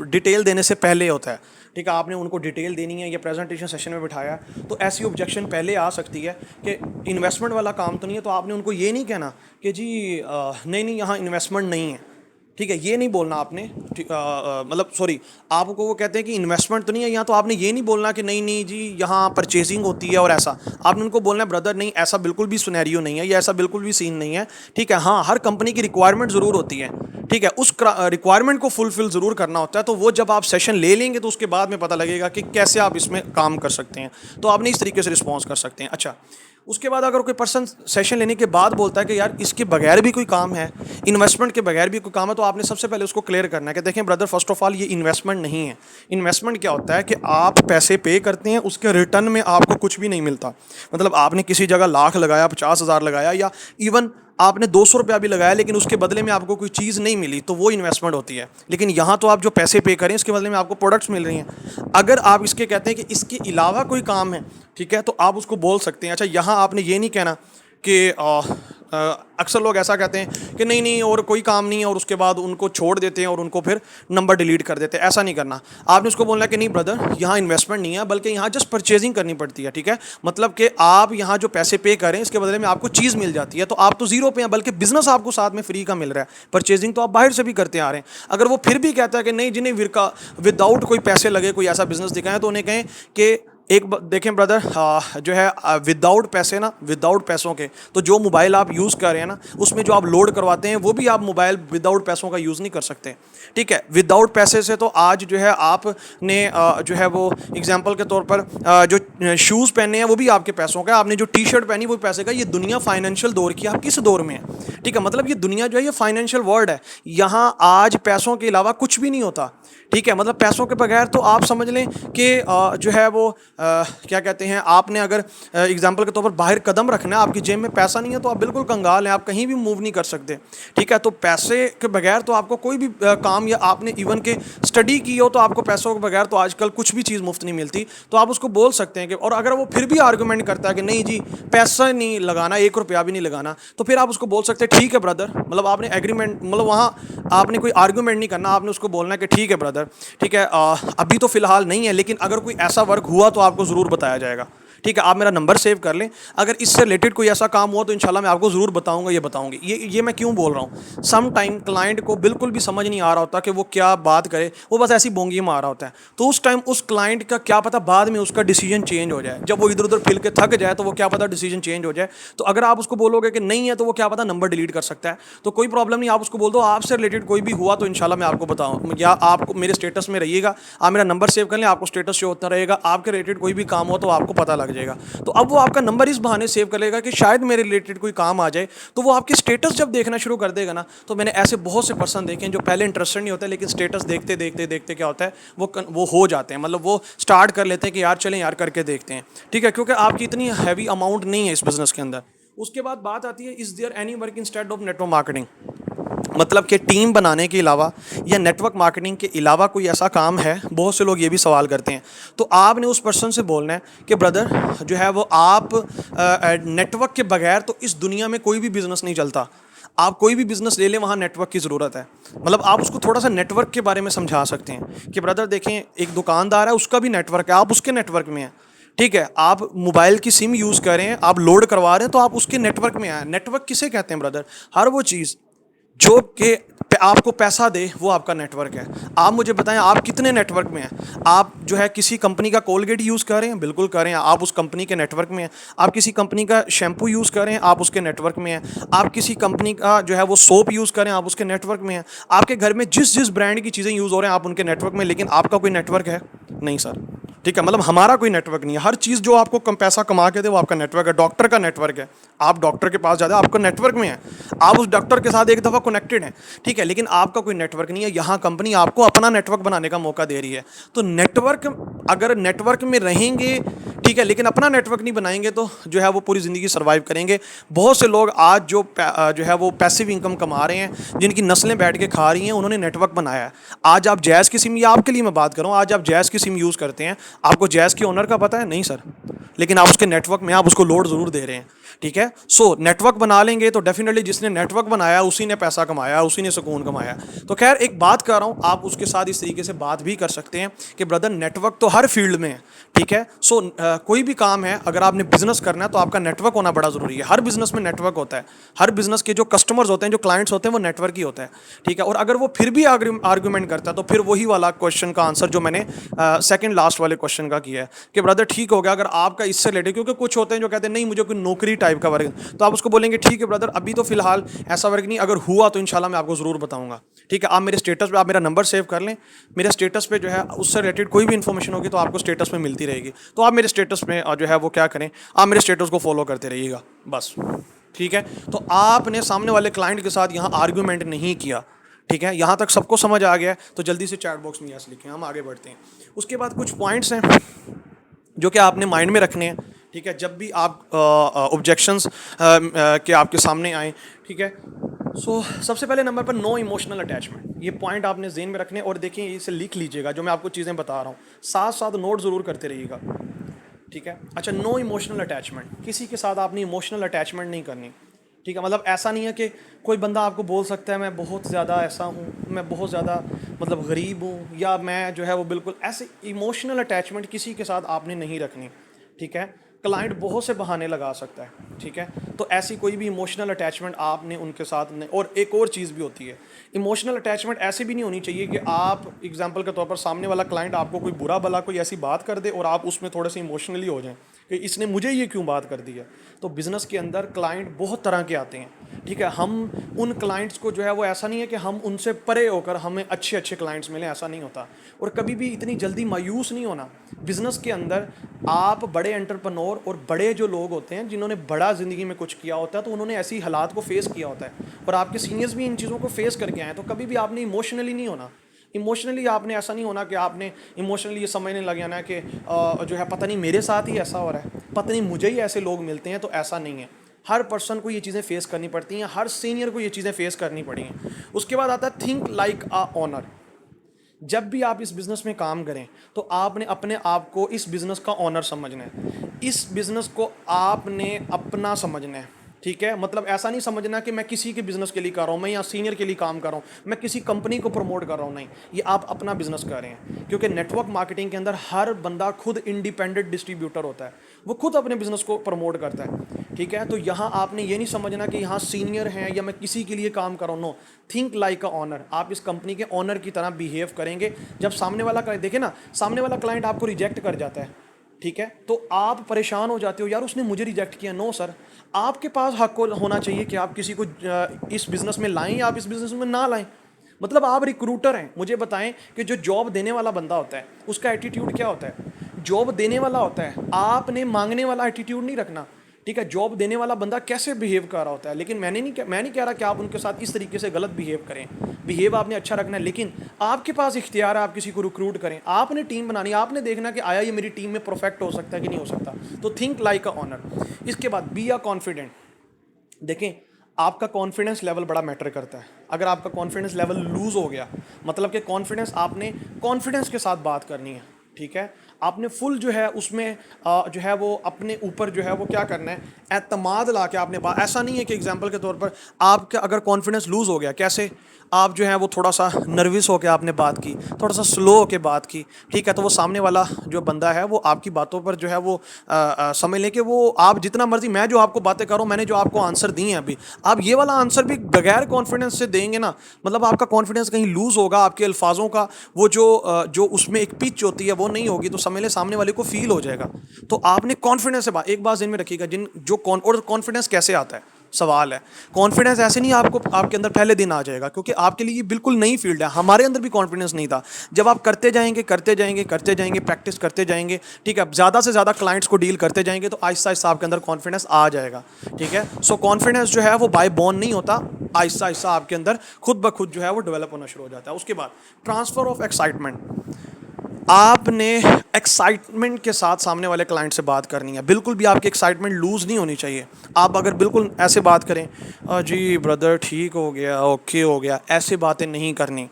डिटेल देने से पहले होता है, ठीक है। आपने उनको डिटेल देनी है या प्रेजेंटेशन सेशन में बिठाया तो ऐसी ऑब्जेक्शन पहले आ सकती है कि इन्वेस्टमेंट वाला काम तो नहीं है। तो आपने उनको ये नहीं कहना कि जी नहीं नहीं यहाँ इन्वेस्टमेंट नहीं है, ठीक है, ये नहीं बोलना आपने। मतलब सॉरी, आपको वो कहते हैं कि इन्वेस्टमेंट तो नहीं है यहाँ, तो आपने ये नहीं बोलना कि नहीं नहीं जी यहाँ परचेजिंग होती है और ऐसा। आपने उनको बोलना है ब्रदर नहीं ऐसा बिल्कुल भी सिनेरियो नहीं है या ऐसा बिल्कुल भी सीन नहीं है, ठीक है। हाँ, हर कंपनी की रिक्वायरमेंट ज़रूर होती है, ठीक है, उस रिक्वायरमेंट को फुलफिल ज़रूर करना होता है। तो वो जब आप सेशन ले लेंगे तो उसके बाद में पता लगेगा कि कैसे आप इसमें काम कर सकते हैं। तो आपने इस तरीके से रिस्पॉन्स कर सकते हैं। अच्छा, उसके बाद अगर कोई पर्सन सेशन लेने के बाद बोलता है कि यार इसके बगैर भी कोई काम है, इन्वेस्टमेंट के बगैर भी कोई काम है, तो आपने सबसे पहले उसको क्लियर करना है कि देखें ब्रदर फर्स्ट ऑफ ऑल ये इन्वेस्टमेंट नहीं है। इन्वेस्टमेंट क्या होता है कि आप पैसे पे करते हैं, उसके रिटर्न में आपको कुछ भी नहीं मिलता। मतलब आपने किसी जगह लाख लगाया, 50,000 लगाया, या इवन आपने 200 रुपया भी लगाया, लेकिन उसके बदले में आपको कोई चीज़ नहीं मिली, तो वो इन्वेस्टमेंट होती है। लेकिन यहाँ तो आप जो पैसे पे करें उसके बदले में आपको प्रोडक्ट्स मिल रही हैं। अगर आप इसके कहते हैं कि इसके अलावा कोई काम है, ठीक है, तो आप उसको बोल सकते हैं। अच्छा, यहाँ आपने ये नहीं कहना कि अक्सर लोग ऐसा कहते हैं कि नहीं नहीं और कोई काम नहीं है, और उसके बाद उनको छोड़ देते हैं और उनको फिर नंबर डिलीट कर देते हैं। ऐसा नहीं करना। आपने उसको बोलना है कि नहीं ब्रदर यहाँ इन्वेस्टमेंट नहीं है, बल्कि यहाँ जस्ट परचेजिंग करनी पड़ती है, ठीक है। मतलब कि आप यहाँ जो पैसे पे करें इसके बदले में आपको चीज़ मिल जाती है। तो आप तो जीरो पे हैं, बल्कि बिजनेस आपको साथ में फ्री का मिल रहा है। परचेजिंग तो आप बाहर से भी करते आ रहे हैं। अगर वो फिर भी कहता है कि नहीं जिन्हें विदाउट कोई पैसे लगे कोई ऐसा बिजनेस दिखाएं, तो उन्हें कहें कि देखें ब्रदर जो है विदाउट पैसे ना, विदाउट पैसों के, तो जो मोबाइल आप यूज़ कर रहे हैं ना उसमें जो आप लोड करवाते हैं वो भी आप मोबाइल विदाउट पैसों का यूज़ नहीं कर सकते, ठीक है। विदाउट पैसे से तो आज जो है आपने जो है वो एग्जांपल के तौर पर जो शूज़ पहने हैं वो भी आपके पैसों का, आपने जो टी शर्ट पहनी वो भी पैसे का। ये दुनिया फाइनेंशियल दौर की, आप किस दौर में है, ठीक है। मतलब ये दुनिया जो है ये फाइनेंशियल वर्ल्ड है। यहाँ आज पैसों के अलावा कुछ भी नहीं होता, ठीक है, मतलब पैसों के बगैर तो आप समझ लें कि जो है वो क्या कहते हैं, आपने अगर एग्जांपल के तौर पर बाहर कदम रखना है, आपकी जेब में पैसा नहीं है तो आप बिल्कुल कंगाल हैं, आप कहीं भी मूव नहीं कर सकते। ठीक है, तो पैसे के बगैर तो आपको कोई भी काम, या आपने इवन के स्टडी की हो तो आपको पैसों के बगैर तो आजकल कुछ भी चीज़ मुफ्त नहीं मिलती। तो आप उसको बोल सकते हैं कि, और अगर वो फिर भी आर्गूमेंट करता है कि नहीं जी पैसा नहीं लगाना, 1 रुपया भी नहीं लगाना, तो फिर आप उसको बोल सकते हैं ठीक है ब्रदर, मतलब आपने एग्रीमेंट, मतलब वहाँ आपने कोई आर्गूमेंट नहीं करना, आपने उसको बोलना है कि ठीक है ब्रदर, ठीक है, अभी तो फिलहाल नहीं है, लेकिन अगर कोई ऐसा वर्क हुआ तो आपको ज़रूर बताया जाएगा। ठीक है, आप मेरा नंबर सेव कर लें, अगर इससे रिलेटेड कोई ऐसा काम हुआ तो इंशाल्लाह मैं आपको ज़रूर बताऊंगा, ये बताऊंगी। ये मैं क्यों बोल रहा हूँ, सम टाइम क्लाइंट को बिल्कुल भी समझ नहीं आ रहा होता कि वो क्या बात करे, वो बस ऐसी बोंगी मार रहा होता है। तो उस टाइम उस क्लाइंट का क्या पता बाद में उसका डिसीजन चेंज हो जाए, जब वो इधर उधर फिर के थक जाए तो वो क्या पता डिसीजन चेंज हो जाए। तो अगर आप उसको बोलोगे कि नहीं है तो वो क्या पता नंबर डिलीट कर सकता है। तो कोई प्रॉब्लम नहीं, आप उसको बोल दो आपसे रिलेटेड कोई भी हुआ तो इंशाल्लाह मैं आपको बताऊँ, या आपको मेरे स्टेटस में रहिएगा, आप मेरा नंबर सेव कर लें, आपको स्टेटस शो होता रहेगा, आपके रिलेटेड कोई भी काम हो तो आपको पता लग जाएगा। तो अब वो आपका नंबर इस बहाने सेव कर लेगा कि शायद मेरे रिलेटेड कोई काम आ जाए, तो वो आपके स्टेटस जब देखना शुरू कर देगा ना, तो मैंने ऐसे बहुत से पर्सन देखे हैं जो पहले इंटरेस्टेड नहीं होते, लेकिन स्टेटस देखते देखते देखते क्या होता है, वो हो जाते हैं, मतलब वो स्टार्ट कर लेते हैं कि यार चलें यार करके देखते हैं। ठीक है, क्योंकि आपकी इतनी हैवी अमाउंट नहीं है इस बिजनेस के अंदर। उसके बाद बात आती है, is there any work instead of network marketing, मतलब कि टीम बनाने के अलावा या नेटवर्क मार्केटिंग के अलावा कोई ऐसा काम है। बहुत से लोग ये भी सवाल करते हैं। तो आपने उस पर्सन से बोलना है कि ब्रदर जो है वो आप नेटवर्क के बगैर तो इस दुनिया में कोई भी बिजनेस नहीं चलता। आप कोई भी बिजनेस ले लें, वहाँ नेटवर्क की ज़रूरत है। मतलब आप उसको थोड़ा सा नेटवर्क के बारे में समझा सकते हैं कि ब्रदर देखें, एक दुकानदार है, उसका भी नेटवर्क है, आप उसके नेटवर्क में हैं। ठीक है, आप मोबाइल की सिम यूज़ कर रहे हैं, आप लोड करवा रहे हैं, तो आप उसके नेटवर्क में आए। नेटवर्क किसे कहते हैं ब्रदर? हर वो चीज़ जो कि आपको पैसा दे, वो आपका नेटवर्क है। आप मुझे बताएं आप कितने नेटवर्क में हैं? आप जो है किसी कंपनी का कोलगेट यूज़ कर रहे हैं, बिल्कुल कर रहे हैं, आप उस कंपनी के नेटवर्क में हैं। आप किसी कंपनी का शैम्पू यूज़ कर रहे हैं, आप उसके नेटवर्क में हैं। आप किसी कंपनी का जो है वो सोप यूज़ कर रहे हैं, आप उसके नेटवर्क में हैं। आपके घर में जिस जिस ब्रांड की चीज़ें यूज़ हो रहे हैं, आप उनके नेटवर्क में, लेकिन आपका कोई नेटवर्क है नहीं सर। ठीक है, मतलब हमारा कोई नेटवर्क नहीं है। हर चीज़ जो आपको पैसा कमा के दे वो आपका नेटवर्क है। डॉक्टर का नेटवर्क है, आप डॉक्टर के पास जाते हैं, आपका नेटवर्क में है, आप उस डॉक्टर के साथ एक दफ़ा कनेक्टेड हैं। ठीक है, लेकिन आपका कोई नेटवर्क नहीं है। यहाँ कंपनी आपको अपना नेटवर्क बनाने का मौका दे रही है। तो नेटवर्क, अगर नेटवर्क में रहेंगे ठीक है, लेकिन अपना नेटवर्क नहीं बनाएंगे तो जो है वो पूरी ज़िंदगी सर्वाइव करेंगे। बहुत से लोग आज जो है वो पैसिव इनकम कमा रहे हैं, जिनकी नस्लें बैठ के खा रही हैं, उन्होंने नेटवर्क बनाया है। आज आप जैज़ की सिम, या आपके लिए मैं बात कर रहा हूँ, आज आप जैज़ की सिम यूज़ करते हैं, आपको जैज़ के ओनर का पता है? नहीं सर, लेकिन आप उसके नेटवर्क में आप उसको लोड ज़रूर दे रहे हैं। ठीक है, सो नेटवर्क बना लेंगे तो डेफिनेटली जिसने नेटवर्क बनाया उसी ने पैसा कमाया, उसी ने सुकून कमाया। तो खैर एक बात कर रहा हूँ, आप उसके साथ इस तरीके से बात भी कर सकते हैं कि ब्रदर नेटवर्क तो हर फील्ड में है। ठीक है, सो कोई भी काम है, अगर आपने बिजनेस करना है तो आपका नेटवर्क होना बड़ा ज़रूरी है। हर बिजनेस में नेटवर्क होता है। हर बिजनेस के जो कस्टमर्स होते हैं, जो क्लाइंट्स होते हैं, वो नेटवर्क ही होता है। ठीक है, और अगर वो फिर भी आर्ग्यूमेंट करता है तो फिर वही वाला क्वेश्चन का आंसर जो मैंने सेकंड लास्ट वाले क्वेश्चन का किया है कि ब्रदर ठीक हो गया अगर आपका इससे रिलेटेड, क्योंकि कुछ होते हैं जो कहते हैं नहीं मुझे कोई नौकरी टाइप का वर्क, तो आप उसको बोलेंगे ठीक है ब्रदर अभी तो फिलहाल ऐसा वर्क नहीं, अगर हुआ तो इंशाल्लाह मैं आपको ज़रूर बताऊंगा। ठीक है, आप मेरे स्टेटस पे, आप मेरा नंबर सेव कर लें, मेरे स्टेटस पे जो है उससे रिलेटेड कोई भी इन्फॉर्मेशन होगी तो आपको स्टेटस में मिलती रहेगी। तो आप मेरे स्टेटस में जो है वो क्या करें, आप मेरे स्टेटस को फॉलो करते रहिएगा बस। ठीक है, तो आपने सामने वाले क्लाइंट के साथ यहाँ आर्ग्यूमेंट नहीं किया। ठीक है, यहाँ तक सबको समझ आ गया है? तो जल्दी से चैट बॉक्स में यस लिखें, हम आगे बढ़ते हैं। उसके बाद कुछ पॉइंट्स हैं जो कि आपने माइंड में रखने हैं। ठीक है, जब भी आप ऑब्जेक्शंस के आपके सामने आए। ठीक है, सो सबसे पहले नंबर पर नो इमोशनल अटैचमेंट, ये पॉइंट आपने ज़हन में रखने, और देखिए इसे लिख लीजिएगा जो मैं आपको चीज़ें बता रहा हूँ, साथ साथ नोट ज़रूर करते रहिएगा। ठीक है, अच्छा, नो इमोशनल अटैचमेंट, किसी के साथ आपने इमोशनल अटैचमेंट नहीं करनी। ठीक है, मतलब ऐसा नहीं है कि कोई बंदा आपको बोल सकता है मैं बहुत ज़्यादा ऐसा हूँ, मैं बहुत ज़्यादा मतलब गरीब हूँ, या मैं जो है वो बिल्कुल ऐसे, इमोशनल अटैचमेंट किसी के साथ आपने नहीं रखनी। ठीक है, क्लाइंट बहुत से बहाने लगा सकता है। ठीक है, तो ऐसी कोई भी इमोशनल अटैचमेंट आपने उनके साथ नहीं। और एक और चीज़ भी होती है, इमोशनल अटैचमेंट ऐसे भी नहीं होनी चाहिए कि आप एग्जांपल के तौर पर सामने वाला क्लाइंट आपको कोई बुरा भला कोई ऐसी बात कर दे और आप उसमें थोड़े से इमोशनली हो जाएं कि इसने मुझे ये क्यों बात कर दी है। तो बिज़नेस के अंदर क्लाइंट बहुत तरह के आते हैं। ठीक है, हम उन क्लाइंट्स को जो है वो ऐसा नहीं है कि हम उनसे परे होकर हमें अच्छे अच्छे क्लाइंट्स मिलें, ऐसा नहीं होता। और कभी भी इतनी जल्दी मायूस नहीं होना। बिज़नेस के अंदर आप बड़े एंटरप्रेन्योर और बड़े जो लोग होते हैं जिन्होंने बड़ा ज़िंदगी में कुछ किया होता है, तो उन्होंने ऐसी हालात को फेस किया होता है, और आपके सीनियर्स भी इन चीज़ों को फेस करके आए हैं। तो कभी भी आपने इमोशनली नहीं होना। इमोशनली आपने ऐसा नहीं होना कि आपने इमोशनली ये समझने लग जाना है कि जो है पता नहीं मेरे साथ ही ऐसा हो रहा है, पता नहीं मुझे ही ऐसे लोग मिलते हैं, तो ऐसा नहीं है। हर पर्सन को ये चीज़ें फेस करनी पड़ती हैं, हर सीनियर को ये चीज़ें फेस करनी पड़ी हैं। उसके बाद आता है थिंक लाइक अ ओनर। जब भी आप इस बिज़नेस में काम करें तो आपने अपने आप को इस बिज़नेस का ओनर समझना है, इस बिज़नेस को आपने अपना समझना है। ठीक है, मतलब ऐसा नहीं समझना कि मैं किसी के बिज़नेस के लिए कर रहा हूँ, मैं यहाँ सीनियर के लिए काम कर रहा हूँ, मैं किसी कंपनी को प्रमोट कर रहा हूँ, नहीं, ये आप अपना बिज़नेस कर रहे हैं। क्योंकि नेटवर्क मार्केटिंग के अंदर हर बंदा खुद इंडिपेंडेंट डिस्ट्रीब्यूटर होता है, वो खुद अपने बिज़नेस को प्रमोट करता है। ठीक है, तो यहाँ आपने ये नहीं समझना कि यहाँ सीनियर हैं या मैं किसी के लिए काम कर रहा हूँ, no, think like a owner. आप इस कंपनी के ऑनर की तरह बिहेव करेंगे। जब सामने वाला देखे ना, सामने वाला क्लाइंट आपको रिजेक्ट कर जाता है, ठीक है, तो आप परेशान हो जाते हो, यार उसने मुझे रिजेक्ट किया। नो सर, आपके पास हक होना चाहिए कि आप किसी को इस बिज़नेस में लाएं या आप इस बिज़नेस में ना लाएं। मतलब आप रिक्रूटर हैं, मुझे बताएं कि जो जॉब देने वाला बंदा होता है उसका एटीट्यूड क्या होता है। जॉब देने वाला होता है, आपने मांगने वाला एटीट्यूड नहीं रखना। ठीक है, जॉब देने वाला बंदा कैसे बिहेव कर रहा होता है, लेकिन मैं नहीं कह रहा कि आप उनके साथ इस तरीके से गलत बिहेव करें। बिहेव आपने अच्छा रखना है, लेकिन आपके पास इख्तियार है, आप किसी को रिक्रूट करें, आपने टीम बनानी, आपने देखना कि आया ये मेरी टीम में परफेक्ट हो सकता है कि नहीं हो सकता। तो थिंक लाइक अ ऑनर। इसके बाद बी अ कॉन्फिडेंट। देखें, आपका कॉन्फिडेंस लेवल बड़ा मैटर करता है। अगर आपका कॉन्फिडेंस लेवल लूज़ हो गया, मतलब कि कॉन्फिडेंस, आपने कॉन्फिडेंस के साथ बात करनी है। ठीक है, आपने फुल जो है उसमें जो है वो अपने ऊपर जो है वो क्या करना है, एतमाद ला के आपने बात। ऐसा नहीं है कि एग्जांपल के तौर पर आपका अगर कॉन्फिडेंस लूज़ हो गया, कैसे, आप जो है वो थोड़ा सा नर्वस होकर आपने बात की, थोड़ा सा स्लो होकर बात की, ठीक है, तो वो सामने वाला जो बंदा है वो आपकी बातों पर जो है वो समझ लें कि वो आप जितना मर्जी, मैं जो आपको बातें कर रहा हूँ, मैंने जो आपको आंसर दिए हैं अभी, आप ये वाला आंसर भी बगैर कॉन्फिडेंस से देंगे ना, मतलब आपका कॉन्फिडेंस कहीं लूज़ होगा, आपके अल्फाजों का वो जो उसमें एक पिच होती है वो नहीं होगी, तो समझ लें सामने वाले को फील हो जाएगा। तो आपने कॉन्फिडेंस से बात, एक बात ध्यान में रखिएगा, और कॉन्फिडेंस कैसे आता है, सवाल है। कॉन्फिडेंस ऐसे नहीं आपको आपके अंदर पहले दिन आ जाएगा, क्योंकि आपके लिए ये बिल्कुल नई फील्ड है। हमारे अंदर भी कॉन्फिडेंस नहीं था। जब आप करते जाएंगे प्रैक्टिस करते जाएंगे, ठीक है, ज़्यादा से ज़्यादा क्लाइंट्स को डील करते जाएंगे, तो आहिस्ता आहिस्ता आपके अंदर कॉन्फिडेंस आ जाएगा। ठीक है, सो कॉन्फिडेंस जो है वो बाय बॉर्न नहीं होता, आहिस्ता आहिस्ता आपके अंदर खुद ब खुद जो है वो डेवलप होना शुरू हो जाता है। उसके बाद ट्रांसफ़र ऑफ एक्साइटमेंट। आपने एक्साइटमेंट के साथ सामने वाले क्लाइंट से बात करनी है, बिल्कुल भी आपकी एक्साइटमेंट लूज़ नहीं होनी चाहिए। आप अगर बिल्कुल ऐसे बात करें, जी ब्रदर ठीक हो गया, ओके हो गया, ऐसे बातें नहीं करनी।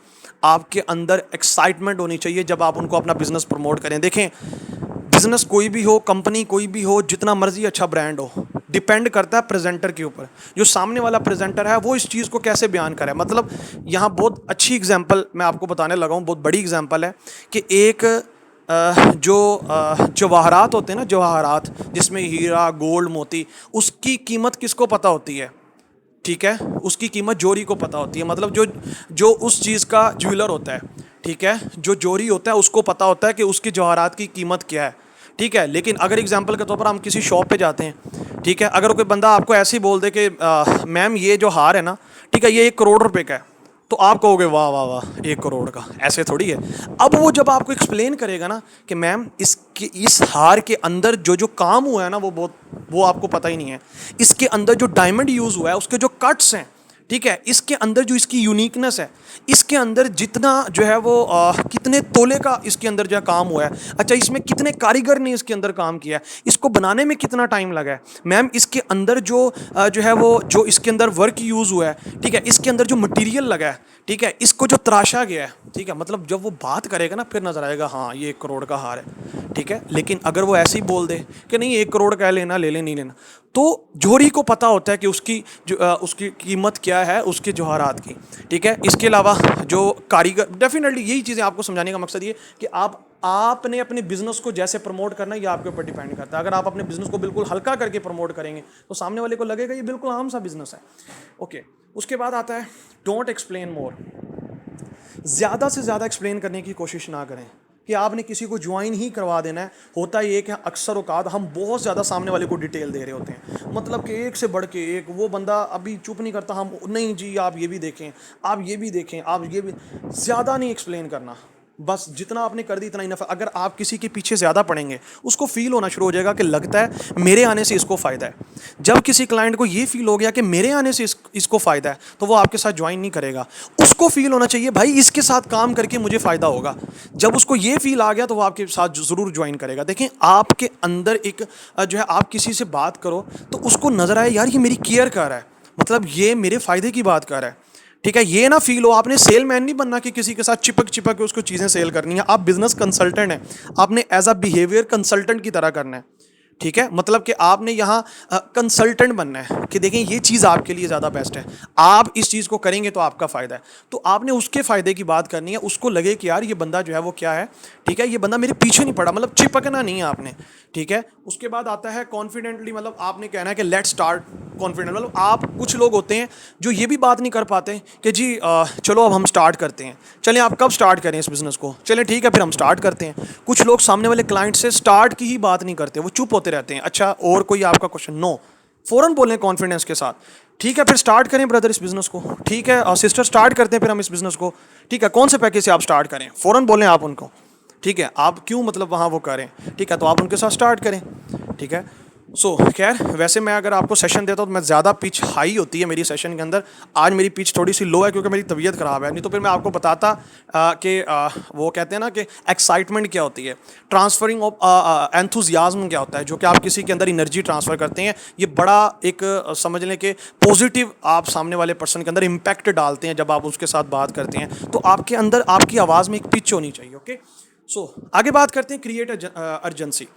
आपके अंदर एक्साइटमेंट होनी चाहिए जब आप उनको अपना बिजनेस प्रमोट करें। देखें, बिजनेस कोई भी हो, कंपनी कोई भी हो, जितना मर्जी अच्छा ब्रांड हो, डिपेंड करता है प्रेजेंटर के ऊपर। जो सामने वाला प्रेजेंटर है वो इस चीज़ को कैसे बयान करे। मतलब यहाँ बहुत अच्छी एग्जांपल मैं आपको बताने लगा हूँ, बहुत बड़ी एग्जांपल है कि एक जवाहरात होते हैं ना, जवाहरात जिसमें हीरा गोल्ड मोती, उसकी कीमत किसको पता होती है। ठीक है, उसकी कीमत जोरी को पता होती है। मतलब जो जो उस चीज़ का ज्वेलर होता है, ठीक है, जो जोरी होता है उसको पता होता है कि उसकी जवाहरात की कीमत क्या है। ठीक है, लेकिन अगर एग्जांपल के तौर पर हम किसी शॉप पे जाते हैं, ठीक है, अगर कोई बंदा आपको ऐसे ही बोल दे कि मैम ये जो हार है ना, ठीक है, ये 1 करोड़ रुपए का है, तो आप कहोगे वाह वाह वाह 1 करोड़ का, ऐसे थोड़ी है। अब वो जब आपको एक्सप्लेन करेगा ना कि मैम इस हार के अंदर जो जो काम हुआ है ना वो आपको पता ही नहीं है। इसके अंदर जो डायमंड यूज़ हुआ है, उसके जो कट्स हैं, ठीक है, इसके अंदर जो इसकी यूनिकनेस है, इसके अंदर जितना जो है वो कितने तोले का इसके अंदर जो है काम हुआ है, अच्छा इसमें कितने कारीगर ने इसके अंदर काम किया है, इसको बनाने में कितना टाइम लगा है, मैम इसके अंदर जो है वो जो इसके अंदर वर्क यूज़ हुआ है, ठीक है, इसके अंदर जो मटेरियल लगा है, ठीक है, इसको जो तराशा गया है, ठीक है, मतलब जब वो बात करेगा ना फिर नजर आएगा हाँ ये 1 करोड़ का हार है। ठीक है, लेकिन अगर वो ऐसे ही बोल दे कि नहीं 1 करोड़ का लेना ले ले नहीं लेना, तो जोहरी को पता होता है कि उसकी कीमत क्या है, उसके जवाहरात की। ठीक है, इसके अलावा जो कारीगर, डेफिनेटली यही चीज़ें आपको समझाने का मकसद ये कि आपने अपने बिजनेस को जैसे प्रमोट करना है ये आपके ऊपर डिपेंड करता है। अगर आप अपने बिजनेस को बिल्कुल हल्का करके प्रमोट करेंगे तो सामने वाले को लगेगा ये बिल्कुल आम सा बिजनेस है। ओके, उसके बाद आता है डोंट एक्सप्लेन मोर। ज़्यादा से ज़्यादा एक्सप्लेन करने की कोशिश ना करें कि आपने किसी को ज्वाइन ही करवा देना है। होता ये कि अक्सर औकात हम बहुत ज़्यादा सामने वाले को डिटेल दे रहे होते हैं, मतलब कि एक से बढ़ के एक, वो बंदा अभी चुप नहीं करता, हम नहीं जी आप ये भी देखें, आप ये भी देखें, आप ये भी, ज़्यादा नहीं एक्सप्लेन करना। बस जितना आपने कर दी इतना इनफ है। अगर आप किसी के पीछे ज़्यादा पड़ेंगे, उसको फील होना शुरू हो जाएगा कि लगता है मेरे आने से इसको फ़ायदा है। जब किसी क्लाइंट को ये फील हो गया कि मेरे आने से इसको फ़ायदा है, तो वो आपके साथ ज्वाइन नहीं करेगा। उसको फील होना चाहिए भाई इसके साथ काम करके मुझे फ़ायदा होगा। जब उसको ये फील आ गया तो वो आपके साथ ज़रूर ज्वाइन करेगा। देखें, आपके अंदर एक जो है, आप किसी से बात करो तो उसको नज़र आए यार ये मेरी केयर कर रहा है, मतलब ये मेरे फ़ायदे की बात कर रहा है। ठीक है, ये ना फील हो आपने सेलमैन नहीं बनना कि किसी के साथ चिपक चिपक के उसको चीज़ें सेल करनी है। आप बिजनेस कंसल्टेंट हैं, आपने एज अ बिहेवियर कंसल्टेंट की तरह करना है। ठीक है, मतलब कि आपने यहाँ कंसल्टेंट बनना है कि देखें ये चीज़ आपके लिए ज़्यादा बेस्ट है, आप इस चीज़ को करेंगे तो आपका फ़ायदा है। तो आपने उसके फ़ायदे की बात करनी है, उसको लगे कि यार ये बंदा जो है वो क्या है, ठीक है, ये बंदा मेरे पीछे नहीं पड़ा, मतलब चिपकना नहीं है आपने। ठीक है, उसके बाद आता है कॉन्फिडेंटली, मतलब आपने कहना है कि लेट्स स्टार्ट कॉन्फिडेंट। मतलब आप, कुछ लोग होते हैं जो ये भी बात नहीं कर पाते कि जी चलो अब हम स्टार्ट करते हैं, चलें आप कब स्टार्ट करें इस बिज़नेस को, चलें ठीक है फिर हम स्टार्ट करते हैं। कुछ लोग सामने वाले क्लाइंट से स्टार्ट की ही बात नहीं करते, वो चुप होते रहते हैं। अच्छा और कोई आपका क्वेश्चन, नो, फ़ौरन बोलें कॉन्फिडेंस के साथ, ठीक है फिर स्टार्ट करें ब्रदर इस बिज़नेस को, ठीक है और सिस्टर स्टार्ट करते हैं फिर हम इस बिज़नेस को, ठीक है कौन से पैकेज से आप स्टार्ट करें, फ़ौरन बोलें आप उनको। ठीक है, आप क्यों मतलब वहाँ वो करें, ठीक है तो आप उनके साथ स्टार्ट करें। ठीक है, सो खैर वैसे मैं अगर आपको सेशन देता हूँ तो मैं ज़्यादा पिच हाई होती है मेरी सेशन के अंदर। आज मेरी पिच थोड़ी सी लो है क्योंकि मेरी तबीयत ख़राब है, नहीं तो फिर मैं आपको बताता कि वो कहते हैं ना कि एक्साइटमेंट क्या होती है, ट्रांसफरिंग ऑफ एंथुजियाज्म क्या होता है, जो कि आप किसी के अंदर एनर्जी ट्रांसफ़र करते हैं। ये बड़ा एक समझ लें कि पॉजिटिव आप सामने वाले पर्सन के अंदर इम्पैक्ट डालते हैं जब आप उसके साथ बात करते हैं। तो आपके अंदर आपकी आवाज़ में एक पिच होनी चाहिए। ओके, सो आगे बात करते हैं क्रिएट अर्जेंसी।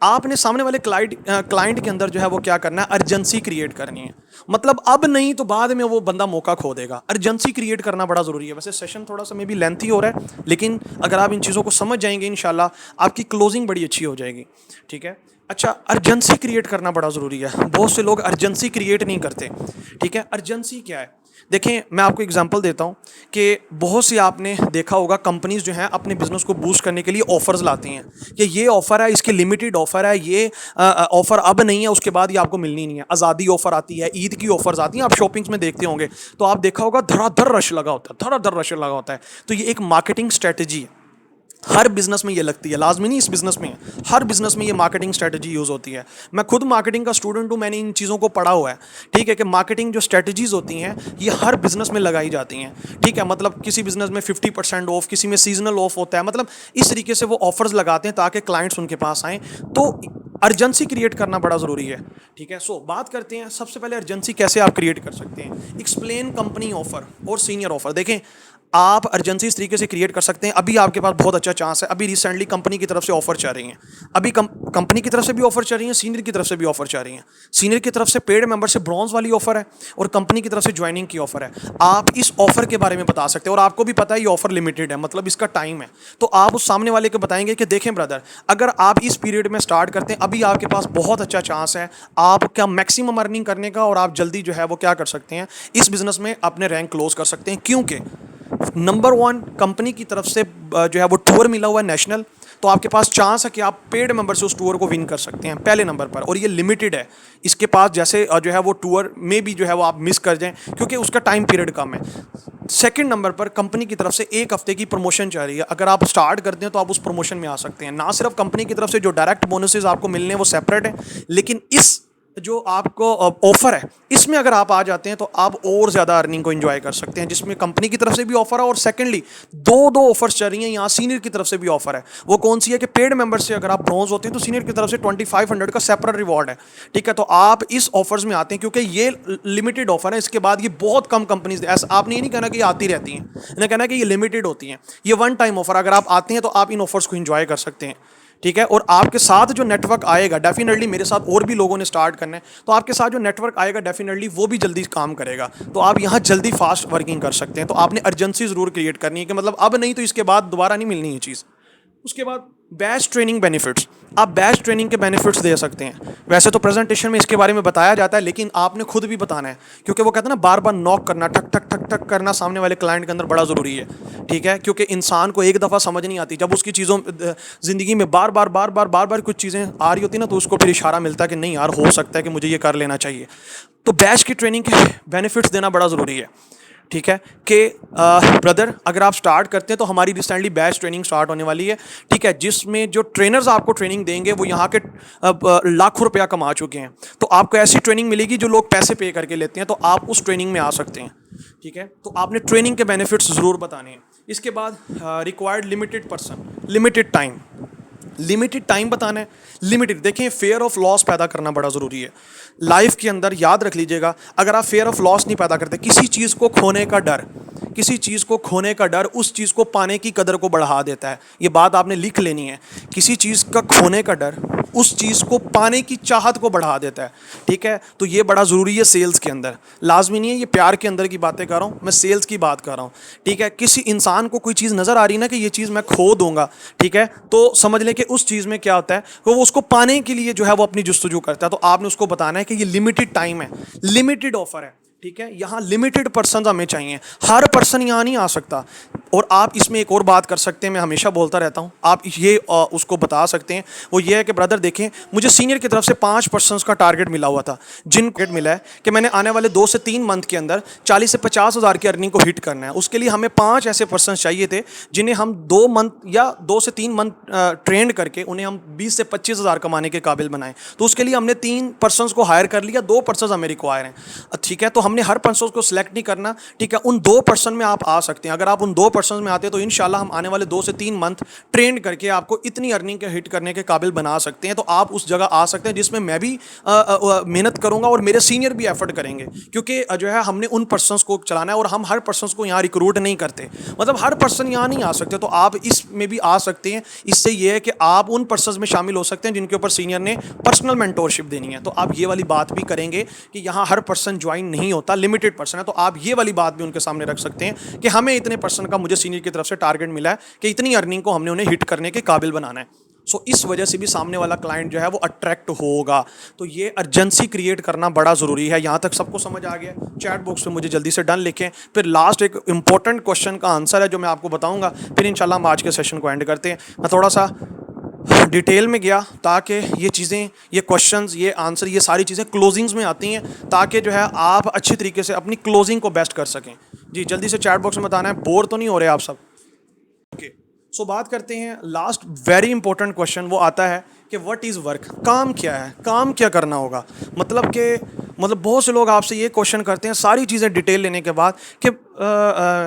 आपने सामने वाले क्लाइंट के अंदर जो है वो क्या करना है, अर्जेंसी क्रिएट करनी है। मतलब अब नहीं तो बाद में वो बंदा मौका खो देगा। अर्जेंसी क्रिएट करना बड़ा ज़रूरी है। वैसे सेशन थोड़ा सा मे भी लेंथी हो रहा है, लेकिन अगर आप इन चीज़ों को समझ जाएंगे इंशाल्लाह आपकी क्लोजिंग बड़ी अच्छी हो जाएगी। ठीक है, अच्छा अर्जेंसी क्रिएट करना बड़ा ज़रूरी है। बहुत से लोग अर्जेंसी क्रिएट नहीं करते। ठीक है, अर्जेंसी क्या है, देखें मैं आपको एग्जांपल देता हूं कि बहुत सी आपने देखा होगा कंपनीज जो हैं अपने बिजनेस को बूस्ट करने के लिए ऑफर्स लाती हैं कि ये ऑफ़र है, इसके लिमिटेड ऑफ़र है, ये ऑफ़र अब नहीं है, उसके बाद ये आपको मिलनी नहीं है। आज़ादी ऑफ़र आती है, ईद की ऑफर्स आती हैं, आप शॉपिंग्स में देखते होंगे तो आप देखा होगा धड़ाधड़ रश लगा होता है, धड़ाधड़ रश लगा होता है। तो ये एक मार्केटिंग स्ट्रेटजी है, हर बिजनेस में ये लगती है, लाजमी नहीं इस बिजनेस में, हर बिजनेस में ये मार्केटिंग स्ट्रेटजी यूज़ होती है। मैं खुद मार्केटिंग का स्टूडेंट हूँ, मैंने इन चीज़ों को पढ़ा हुआ है। ठीक है, कि मार्केटिंग जो स्ट्रेटजीज होती हैं ये हर बिजनेस में लगाई जाती हैं। ठीक है, मतलब किसी बिजनेस में 50% ऑफ, किसी में सीजनल ऑफ होता है, मतलब इस तरीके से वो ऑफर्स लगाते हैं ताकि क्लाइंट्स उनके पास आएँ। तो अर्जेंसी क्रिएट करना बड़ा ज़रूरी है। ठीक है, सो बात करते हैं सबसे पहले अर्जेंसी कैसे आप क्रिएट कर सकते हैं। एक्सप्लेन कंपनी ऑफर और सीनियर ऑफर। देखें, आप अर्जेंसी इस तरीके से क्रिएट कर सकते हैं। अभी आपके पास बहुत अच्छा चांस है, अभी रिसेंटली कंपनी की तरफ से ऑफर चल रही हैं, अभी कंपनी की तरफ से भी ऑफर चल रही हैं, सीनियर की तरफ से भी ऑफर चल रही हैं। सीनियर की तरफ से पेड मेंबर से ब्रॉन्ज वाली ऑफर है और कंपनी की तरफ से ज्वाइनिंग की ऑफर है। आप इस ऑफर के बारे में बता सकते हैं और आपको भी पता है ये ऑफर लिमिटेड है, मतलब इसका टाइम है। तो आप उस सामने वाले को बताएंगे कि देखें ब्रदर, अगर आप इस पीरियड में स्टार्ट करते हैं, अभी आपके पास बहुत अच्छा चांस है आपका मैक्सिमम अर्निंग करने का, और आप जल्दी जो है वो क्या कर सकते हैं, इस बिजनेस में अपने रैंक क्लोज कर सकते हैं। क्योंकि नंबर 1 कंपनी की तरफ से जो है वो टूर मिला हुआ है नेशनल, तो आपके पास चांस है कि आप पेड मेंबर से उस टूर को विन कर सकते हैं पहले नंबर पर, और ये लिमिटेड है। इसके पास जैसे जो है वो टूर में भी जो है वो आप मिस कर जाएं क्योंकि उसका टाइम पीरियड कम है। सेकंड नंबर पर कंपनी की तरफ से 1 हफ्ते की प्रमोशन चल रही है, अगर आप स्टार्ट करते हैं तो आप उस प्रमोशन में आ सकते हैं। ना सिर्फ कंपनी की तरफ से जो डायरेक्ट बोनसेस आपको मिलने हैं वो सेपरेट है, लेकिन इस जो आपको ऑफर है इसमें अगर आप आ जाते हैं तो आप और ज़्यादा अर्निंग को एंजॉय कर सकते हैं, जिसमें कंपनी की तरफ से भी ऑफर है और सेकंडली दो ऑफर्स चल रही हैं यहाँ, सीनियर की तरफ से भी ऑफर है। वो कौन सी है कि पेड मेंबर से अगर आप ब्रॉन्ज होते हैं तो सीनियर की तरफ से 2500 का सेपरेट रिवॉर्ड है। ठीक है, तो आप इस ऑफर्स में आते हैं क्योंकि ये लिमिटेड ऑफर है, इसके बाद ये बहुत कम कंपनीज, ऐसा आपने ये नहीं कहना कि ये आती रहती हैं, इन्हें कहना है कि ये लिमिटेड होती हैं, ये वन टाइम ऑफर, अगर आप आते हैं तो आप इन ऑफर्स को एंजॉय कर सकते हैं। ठीक है, और आपके साथ जो नेटवर्क आएगा डेफिनेटली, मेरे साथ और भी लोगों ने स्टार्ट करना है, तो आपके साथ जो नेटवर्क आएगा डेफिनेटली वो भी जल्दी काम करेगा, तो आप यहाँ जल्दी फास्ट वर्किंग कर सकते हैं। तो आपने अर्जेंसी ज़रूर क्रिएट करनी है कि मतलब अब नहीं तो इसके बाद दोबारा नहीं मिलनी है चीज़। उसके बाद बैच ट्रेनिंग बेनिफिट्स, आप बैच ट्रेनिंग के बेनिफिट्स दे सकते हैं। वैसे तो प्रेजेंटेशन में इसके बारे में बताया जाता है, लेकिन आपने खुद भी बताना है, क्योंकि वो कहते हैं ना बार बार नॉक करना, ठक ठक ठक ठक करना सामने वाले क्लाइंट के अंदर बड़ा ज़रूरी है। ठीक है, क्योंकि इंसान को एक दफ़ा समझ नहीं आती, जब उसकी चीज़ों ज़िंदगी में बार बार कुछ चीज़ें आ रही होती ना, तो उसको फिर इशारा मिलता है कि नहीं यार हो सकता है कि मुझे ये कर लेना चाहिए। तो बैच की ट्रेनिंग के बेनिफिट्स देना बड़ा ज़रूरी है। ठीक है कि ब्रदर अगर आप स्टार्ट करते हैं तो हमारी रिसेंटली बैच ट्रेनिंग स्टार्ट होने वाली है, ठीक है, जिसमें जो ट्रेनर्स आपको ट्रेनिंग देंगे वो यहाँ के लाखों रुपया कमा चुके हैं। तो आपको ऐसी ट्रेनिंग मिलेगी जो लोग पैसे पे करके लेते हैं, तो आप उस ट्रेनिंग में आ सकते हैं। ठीक है, तो आपने ट्रेनिंग के बेनिफिट्स ज़रूर बताने हैं। इसके बाद required limited person, limited time बताना है। लिमिटेड, देखें, फेयर ऑफ लॉस पैदा करना बड़ा ज़रूरी है लाइफ के अंदर। याद रख लीजिएगा, अगर आप फेयर ऑफ लॉस नहीं पैदा करते, किसी चीज़ को खोने का डर, किसी चीज़ को खोने का डर उस चीज़ को पाने की कदर को बढ़ा देता है। ये बात आपने लिख लेनी है। किसी चीज़ का खोने का डर उस चीज़ को पाने की चाहत को बढ़ा देता है। ठीक है, तो ये बड़ा ज़रूरी है सेल्स के अंदर। लाजमी नहीं है, ये प्यार के अंदर की बातें कर रहा हूँ, मैं सेल्स की बात कर रहा हूँ। ठीक है, किसी इंसान को कोई चीज़ नज़र आ रही ना कि ये चीज़ मैं खो दूंगा, ठीक है, तो समझ लें कि उस चीज़ में क्या होता है, वो उसको पाने के लिए जो है वो अपनी जुस्तजू करता है। तो आपने उसको बताना है कि ये लिमिटेड टाइम है, लिमिटेड ऑफर है। ठीक है, यहाँ लिमिटेड पर्सन हमें चाहिए, हर पर्सन यहाँ नहीं आ सकता। और आप इसमें एक और बात कर सकते हैं, मैं हमेशा बोलता रहता हूँ, आप ये उसको बता सकते हैं। वो ये है कि ब्रदर देखें, मुझे सीनियर की तरफ से 5 पर्सन्स का टारगेट मिला हुआ था, जिन टारगेट मिला है कि मैंने आने वाले 2 से 3 मंथ के अंदर 40 से 50 हज़ार की अर्निंग को हिट करना है। उसके लिए हमें 5 ऐसे पर्सन चाहिए थे जिन्हें हम 2 मंथ या 2 से 3 मंथ ट्रेंड करके उन्हें हम 20 से 25 हज़ार कमाने के काबिल बनाएं। तो उसके लिए हमने 3 पर्सन्स को हायर कर लिया, 2 पर्सन हमें रिक्वायर हैं। ठीक है, तो हमने हर पर्सन को सिलेक्ट नहीं करना। ठीक है, उन 2 पर्सन में आप आ सकते हैं। अगर आप उन 2 पर्सन में आते हैं तो इंशाल्लाह हम आने वाले 2 से 3 मंथ ट्रेंड करके आपको इतनी अर्निंग के हिट करने के काबिल बना सकते हैं। तो आप उस जगह आ सकते हैं जिसमें मैं भी मेहनत करूंगा और मेरे सीनियर भी एफर्ट करेंगे, क्योंकि जो है हमने उन पर्सन्स को चलाना है और हम हर पर्सन्स को यहाँ रिक्रूट नहीं करते। मतलब हर पर्सन यहाँ नहीं आ सकते, तो आप इसमें भी आ सकते हैं। इससे यह है कि आप उन पर्सन्स में शामिल हो सकते हैं जिनके ऊपर सीनियर ने पर्सनल मेंटोरशिप देनी है। तो आप ये वाली बात भी करेंगे कि यहाँ हर पर्सन ज्वाइन नहीं होता, लिमिटेड पर्सन है। तो आप ये वाली बात भी उनके सामने रख सकते हैं कि हमें इतने पर्सन का मुझे सीनियर की तरफ से टारगेट मिला है कि इतनी अर्निंग को हमने उन्हें हिट करने के काबिल बनाना है। सो इस वजह से भी सामने वाला क्लाइंट जो है वो अट्रैक्ट होगा। तो ये अर्जेंसी क्रिएट करना बड़ा ज़रूरी है। यहाँ तक सबको समझ आ गया? चैट बॉक्स में मुझे जल्दी से डन लिखें। फिर लास्ट एक इंपॉर्टेंट क्वेश्चन का आंसर है जो मैं आपको बताऊंगा, फिर इंशाल्लाह हम आज के सेशन को एंड करते हैं। मैं थोड़ा सा डिटेल में गया ताकि ये चीज़ें, ये क्वेश्चंस, ये आंसर, ये सारी चीज़ें क्लोजिंग्स में आती हैं ताकि जो है आप अच्छी तरीके से अपनी क्लोजिंग को बेस्ट कर सकें। जी जल्दी से चैट बॉक्स में बताना है, बोर तो नहीं हो रहे आप सब? ओके, सो बात करते हैं लास्ट वेरी इंपॉर्टेंट क्वेश्चन। वो आता है कि व्हाट इज़ वर्क, काम क्या है, काम क्या करना होगा। मतलब बहुत से लोग आपसे ये क्वेश्चन करते हैं सारी चीज़ें डिटेल लेने के बाद कि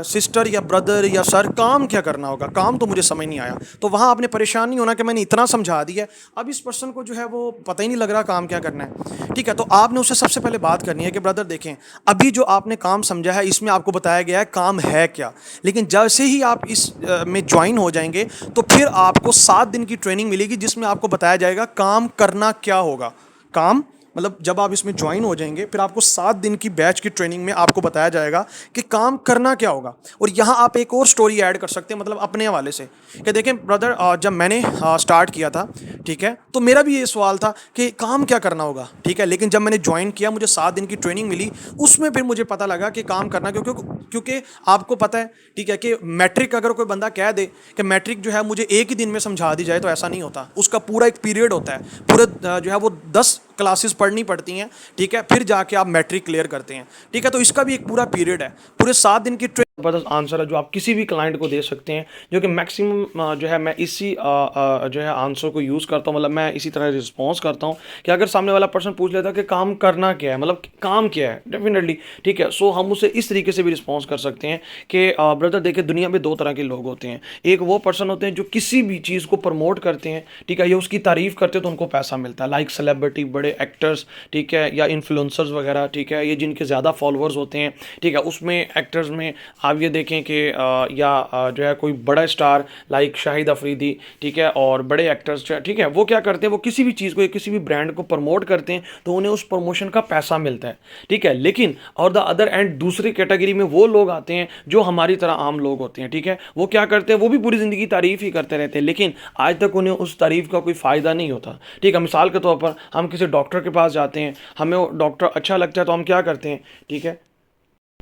सिस्टर या ब्रदर या सर काम क्या करना होगा, काम तो मुझे समझ नहीं आया। तो वहाँ आपने परेशान नहीं होना कि मैंने इतना समझा दिया, अब इस पर्सन को जो है वो पता ही नहीं लग रहा काम क्या करना है। ठीक है, तो आपने उससे सबसे पहले बात करनी है कि ब्रदर देखें, अभी जो आपने काम समझा है इसमें आपको बताया गया है काम है क्या, लेकिन जैसे ही आप इस में ज्वाइन हो जाएंगे तो फिर आपको 7 दिन की ट्रेनिंग मिलेगी जिसमें आपको बताया जाएगा काम करना क्या होगा। काम मतलब जब आप इसमें ज्वाइन हो जाएंगे फिर आपको 7 दिन की बैच की ट्रेनिंग में आपको बताया जाएगा कि काम करना क्या होगा। और यहाँ आप एक और स्टोरी ऐड कर सकते हैं, मतलब अपने हवाले से, कि देखें ब्रदर जब मैंने स्टार्ट किया था, ठीक है, तो मेरा भी ये सवाल था कि काम क्या करना होगा। ठीक है, लेकिन जब मैंने ज्वाइन किया, मुझे 7 दिन की ट्रेनिंग मिली, उसमें फिर मुझे पता लगा कि काम करना, क्योंकि आपको पता है, ठीक है, कि मैट्रिक अगर कोई बंदा कह दे कि मैट्रिक जो है मुझे एक ही दिन में समझा दी जाए तो ऐसा नहीं होता। उसका पूरा एक पीरियड होता है, पूरे जो है वो 10 क्लासेस पढ़नी पड़ती हैं, ठीक है, फिर जाके आप मैट्रिक क्लियर करते हैं। ठीक है, तो इसका भी एक पूरा पीरियड है, पूरे 7 दिन की जबरदस्त आंसर है जो आप किसी भी क्लाइंट को दे सकते हैं, जो कि मैक्सिमम जो है मैं इसी जो है आंसर को यूज़ करता हूँ। मतलब मैं इसी तरह रिस्पॉन्स करता हूँ कि अगर सामने वाला पर्सन पूछ लेता है कि काम करना क्या है, मतलब काम क्या है, डेफिनेटली ठीक है, सो हम उसे इस तरीके से भी रिस्पॉन्स कर सकते हैं कि ब्रदर देखिए, दुनिया में 2 तरह के लोग होते हैं। एक वो पर्सन होते हैं जो किसी भी चीज़ को प्रमोट करते हैं, ठीक है, या उसकी तारीफ़ करते हैं तो उनको पैसा मिलता है, लाइक सेलिब्रिटी, बड़े एक्टर्स, ठीक है, या इन्फ्लुएंसर्स वगैरह, ठीक है, ये जिनके ज़्यादा फॉलोअर्स होते हैं। ठीक है, उसमें एक्टर्स में आप ये देखें कि जो है कोई बड़ा स्टार लाइक शाहिद अफरीदी, ठीक है, और बड़े एक्टर्स, ठीक है, वो क्या करते हैं, वो किसी भी चीज़ को, किसी भी ब्रांड को प्रमोट करते हैं तो उन्हें उस प्रमोशन का पैसा मिलता है। ठीक है, लेकिन और द अदर एंड दूसरी कैटेगरी में वो लोग आते हैं जो हमारी तरह आम लोग होते हैं। ठीक है, वो क्या करते हैं, वो भी पूरी ज़िंदगी तारीफ़ ही करते रहते हैं, लेकिन आज तक उन्हें उस तारीफ़ का कोई फ़ायदा नहीं होता। ठीक है, मिसाल के तौर पर हम किसी डॉक्टर के पास जाते हैं, हमें डॉक्टर अच्छा लगता है तो हम क्या करते हैं, ठीक है,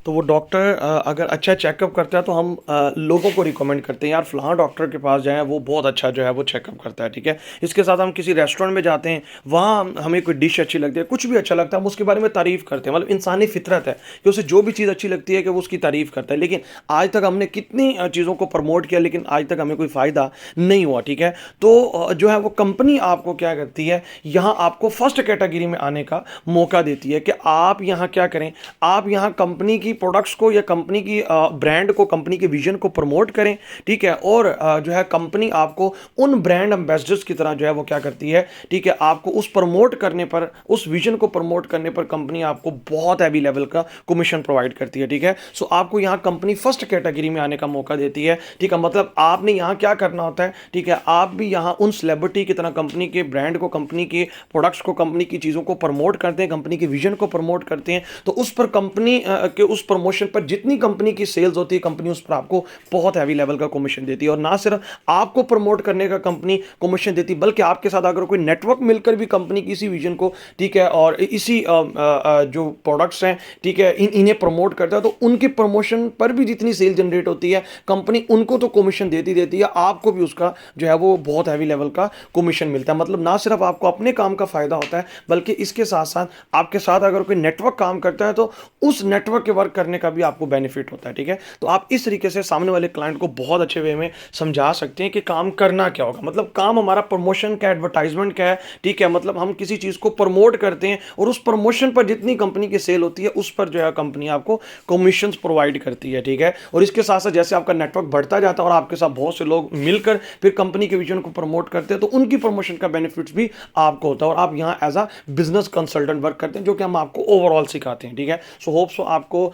तो वो डॉक्टर अगर अच्छा चेकअप करता है तो हम लोगों को रिकमेंड करते हैं यार फलां डॉक्टर के पास जाएं, वो बहुत अच्छा जो है वो चेकअप करता है, ठीक है। इसके साथ हम किसी रेस्टोरेंट में जाते हैं, वहाँ हमें कोई डिश अच्छी लगती है, कुछ भी अच्छा लगता है, हम उसके बारे में तारीफ़ करते हैं। मतलब इंसानी फितरत है कि उसे जो भी चीज़ अच्छी लगती है कि वो उसकी तारीफ़ करता है। लेकिन आज तक हमने कितनी चीज़ों को प्रमोट किया, लेकिन आज तक हमें कोई फ़ायदा नहीं हुआ, ठीक है। तो जो है वो कंपनी आपको क्या करती है, यहाँ आपको फर्स्ट कैटेगरी में आने का मौका देती है कि आप यहाँ क्या करें, आप यहाँ कंपनी की प्रोडक्ट्स को या कंपनी की ब्रांड को, कंपनी के विजन को प्रमोट करें, ठीक है। और जो है कंपनी आपको उन ब्रांड एम्बेसडर्स की तरह जो है वो क्या करती है, ठीक है, आपको उस प्रमोट करने पर, उस विजन को प्रमोट करने पर कंपनी आपको बहुत हैवी लेवल का कमीशन प्रोवाइड करती है, ठीक है। सो आपको यहाँ कंपनी फर्स्ट कैटेगरी में आने का मौका देती है, ठीक है। मतलब आपने यहाँ क्या करना होता है, ठीक है, आप भी यहाँ उन सेलिब्रिटी की तरह कंपनी के ब्रांड को, कंपनी के प्रोडक्ट्स को, कंपनी की चीज़ों को प्रमोट करते हैं, कंपनी के विजन को प्रमोट करते हैं। तो उस पर कंपनी के उस प्रमोशन पर जितनी कंपनी की सेल्स होती है, कंपनी उस पर आपको बहुत हैवी लेवल का कमीशन देती है। और ना सिर्फ आपको प्रमोट करने का कंपनी कमीशन देती है, बल्कि आपके साथ अगर कोई नेटवर्क मिलकर भी कंपनी की इसी विजन को, ठीक है, और इसी जो प्रोडक्ट्स हैं, ठीक है, इन्हें प्रमोट करता है, तो उनके प्रमोशन पर भी जितनी सेल जनरेट होती है, कंपनी उनको तो कमीशन देती है, आपको भी उसका जो है वो बहुत हैवी लेवल का कमीशन मिलता है। मतलब ना सिर्फ आपको अपने काम का फायदा होता है, बल्कि इसके साथ साथ आपके साथ अगर कोई नेटवर्क काम करता है तो उस नेटवर्क के वर्क करने का भी आपको बेनिफिट होता है, ठीक है। तो आप इस तरीके से सामने वाले क्लाइंट को बहुत अच्छे वे में समझा सकते हैं कि काम करना क्या होगा। मतलब काम हमारा प्रमोशन का, एडवर्टाइजमेंट का है, ठीक है। मतलब हम किसी चीज़ को प्रमोट करते हैं और उस प्रमोशन पर जितनी कंपनी की सेल होती है, उस पर जो है कंपनी आपको कमीशन प्रोवाइड करती है, ठीक है। और इसके साथ साथ जैसे आपका नेटवर्क बढ़ता जाता है और आपके साथ बहुत से लोग मिलकर फिर कंपनी के विजन को प्रमोट करते हैं, तो उनकी प्रमोशन का बेनिफिट्स भी आपको होता है और आप यहाँ as a business consultant work करते हैं, जो कि हम आपको ओवरऑल सिखाते हैं, ठीक है। सो होप सो आपको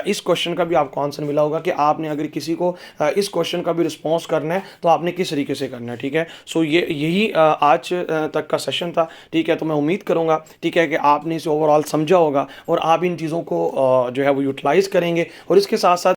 इस क्वेश्चन का भी आपको आंसर मिला होगा कि आपने अगर किसी को इस क्वेश्चन का भी रिस्पॉन्स करना है तो आपने किस तरीके से करना है, ठीक है। सो यही आज तक का सेशन था, ठीक है। तो मैं उम्मीद करूँगा, ठीक है, कि आपने इसे ओवरऑल समझा होगा और आप इन चीज़ों को जो है वो यूटिलाइज़ करेंगे। और इसके साथ साथ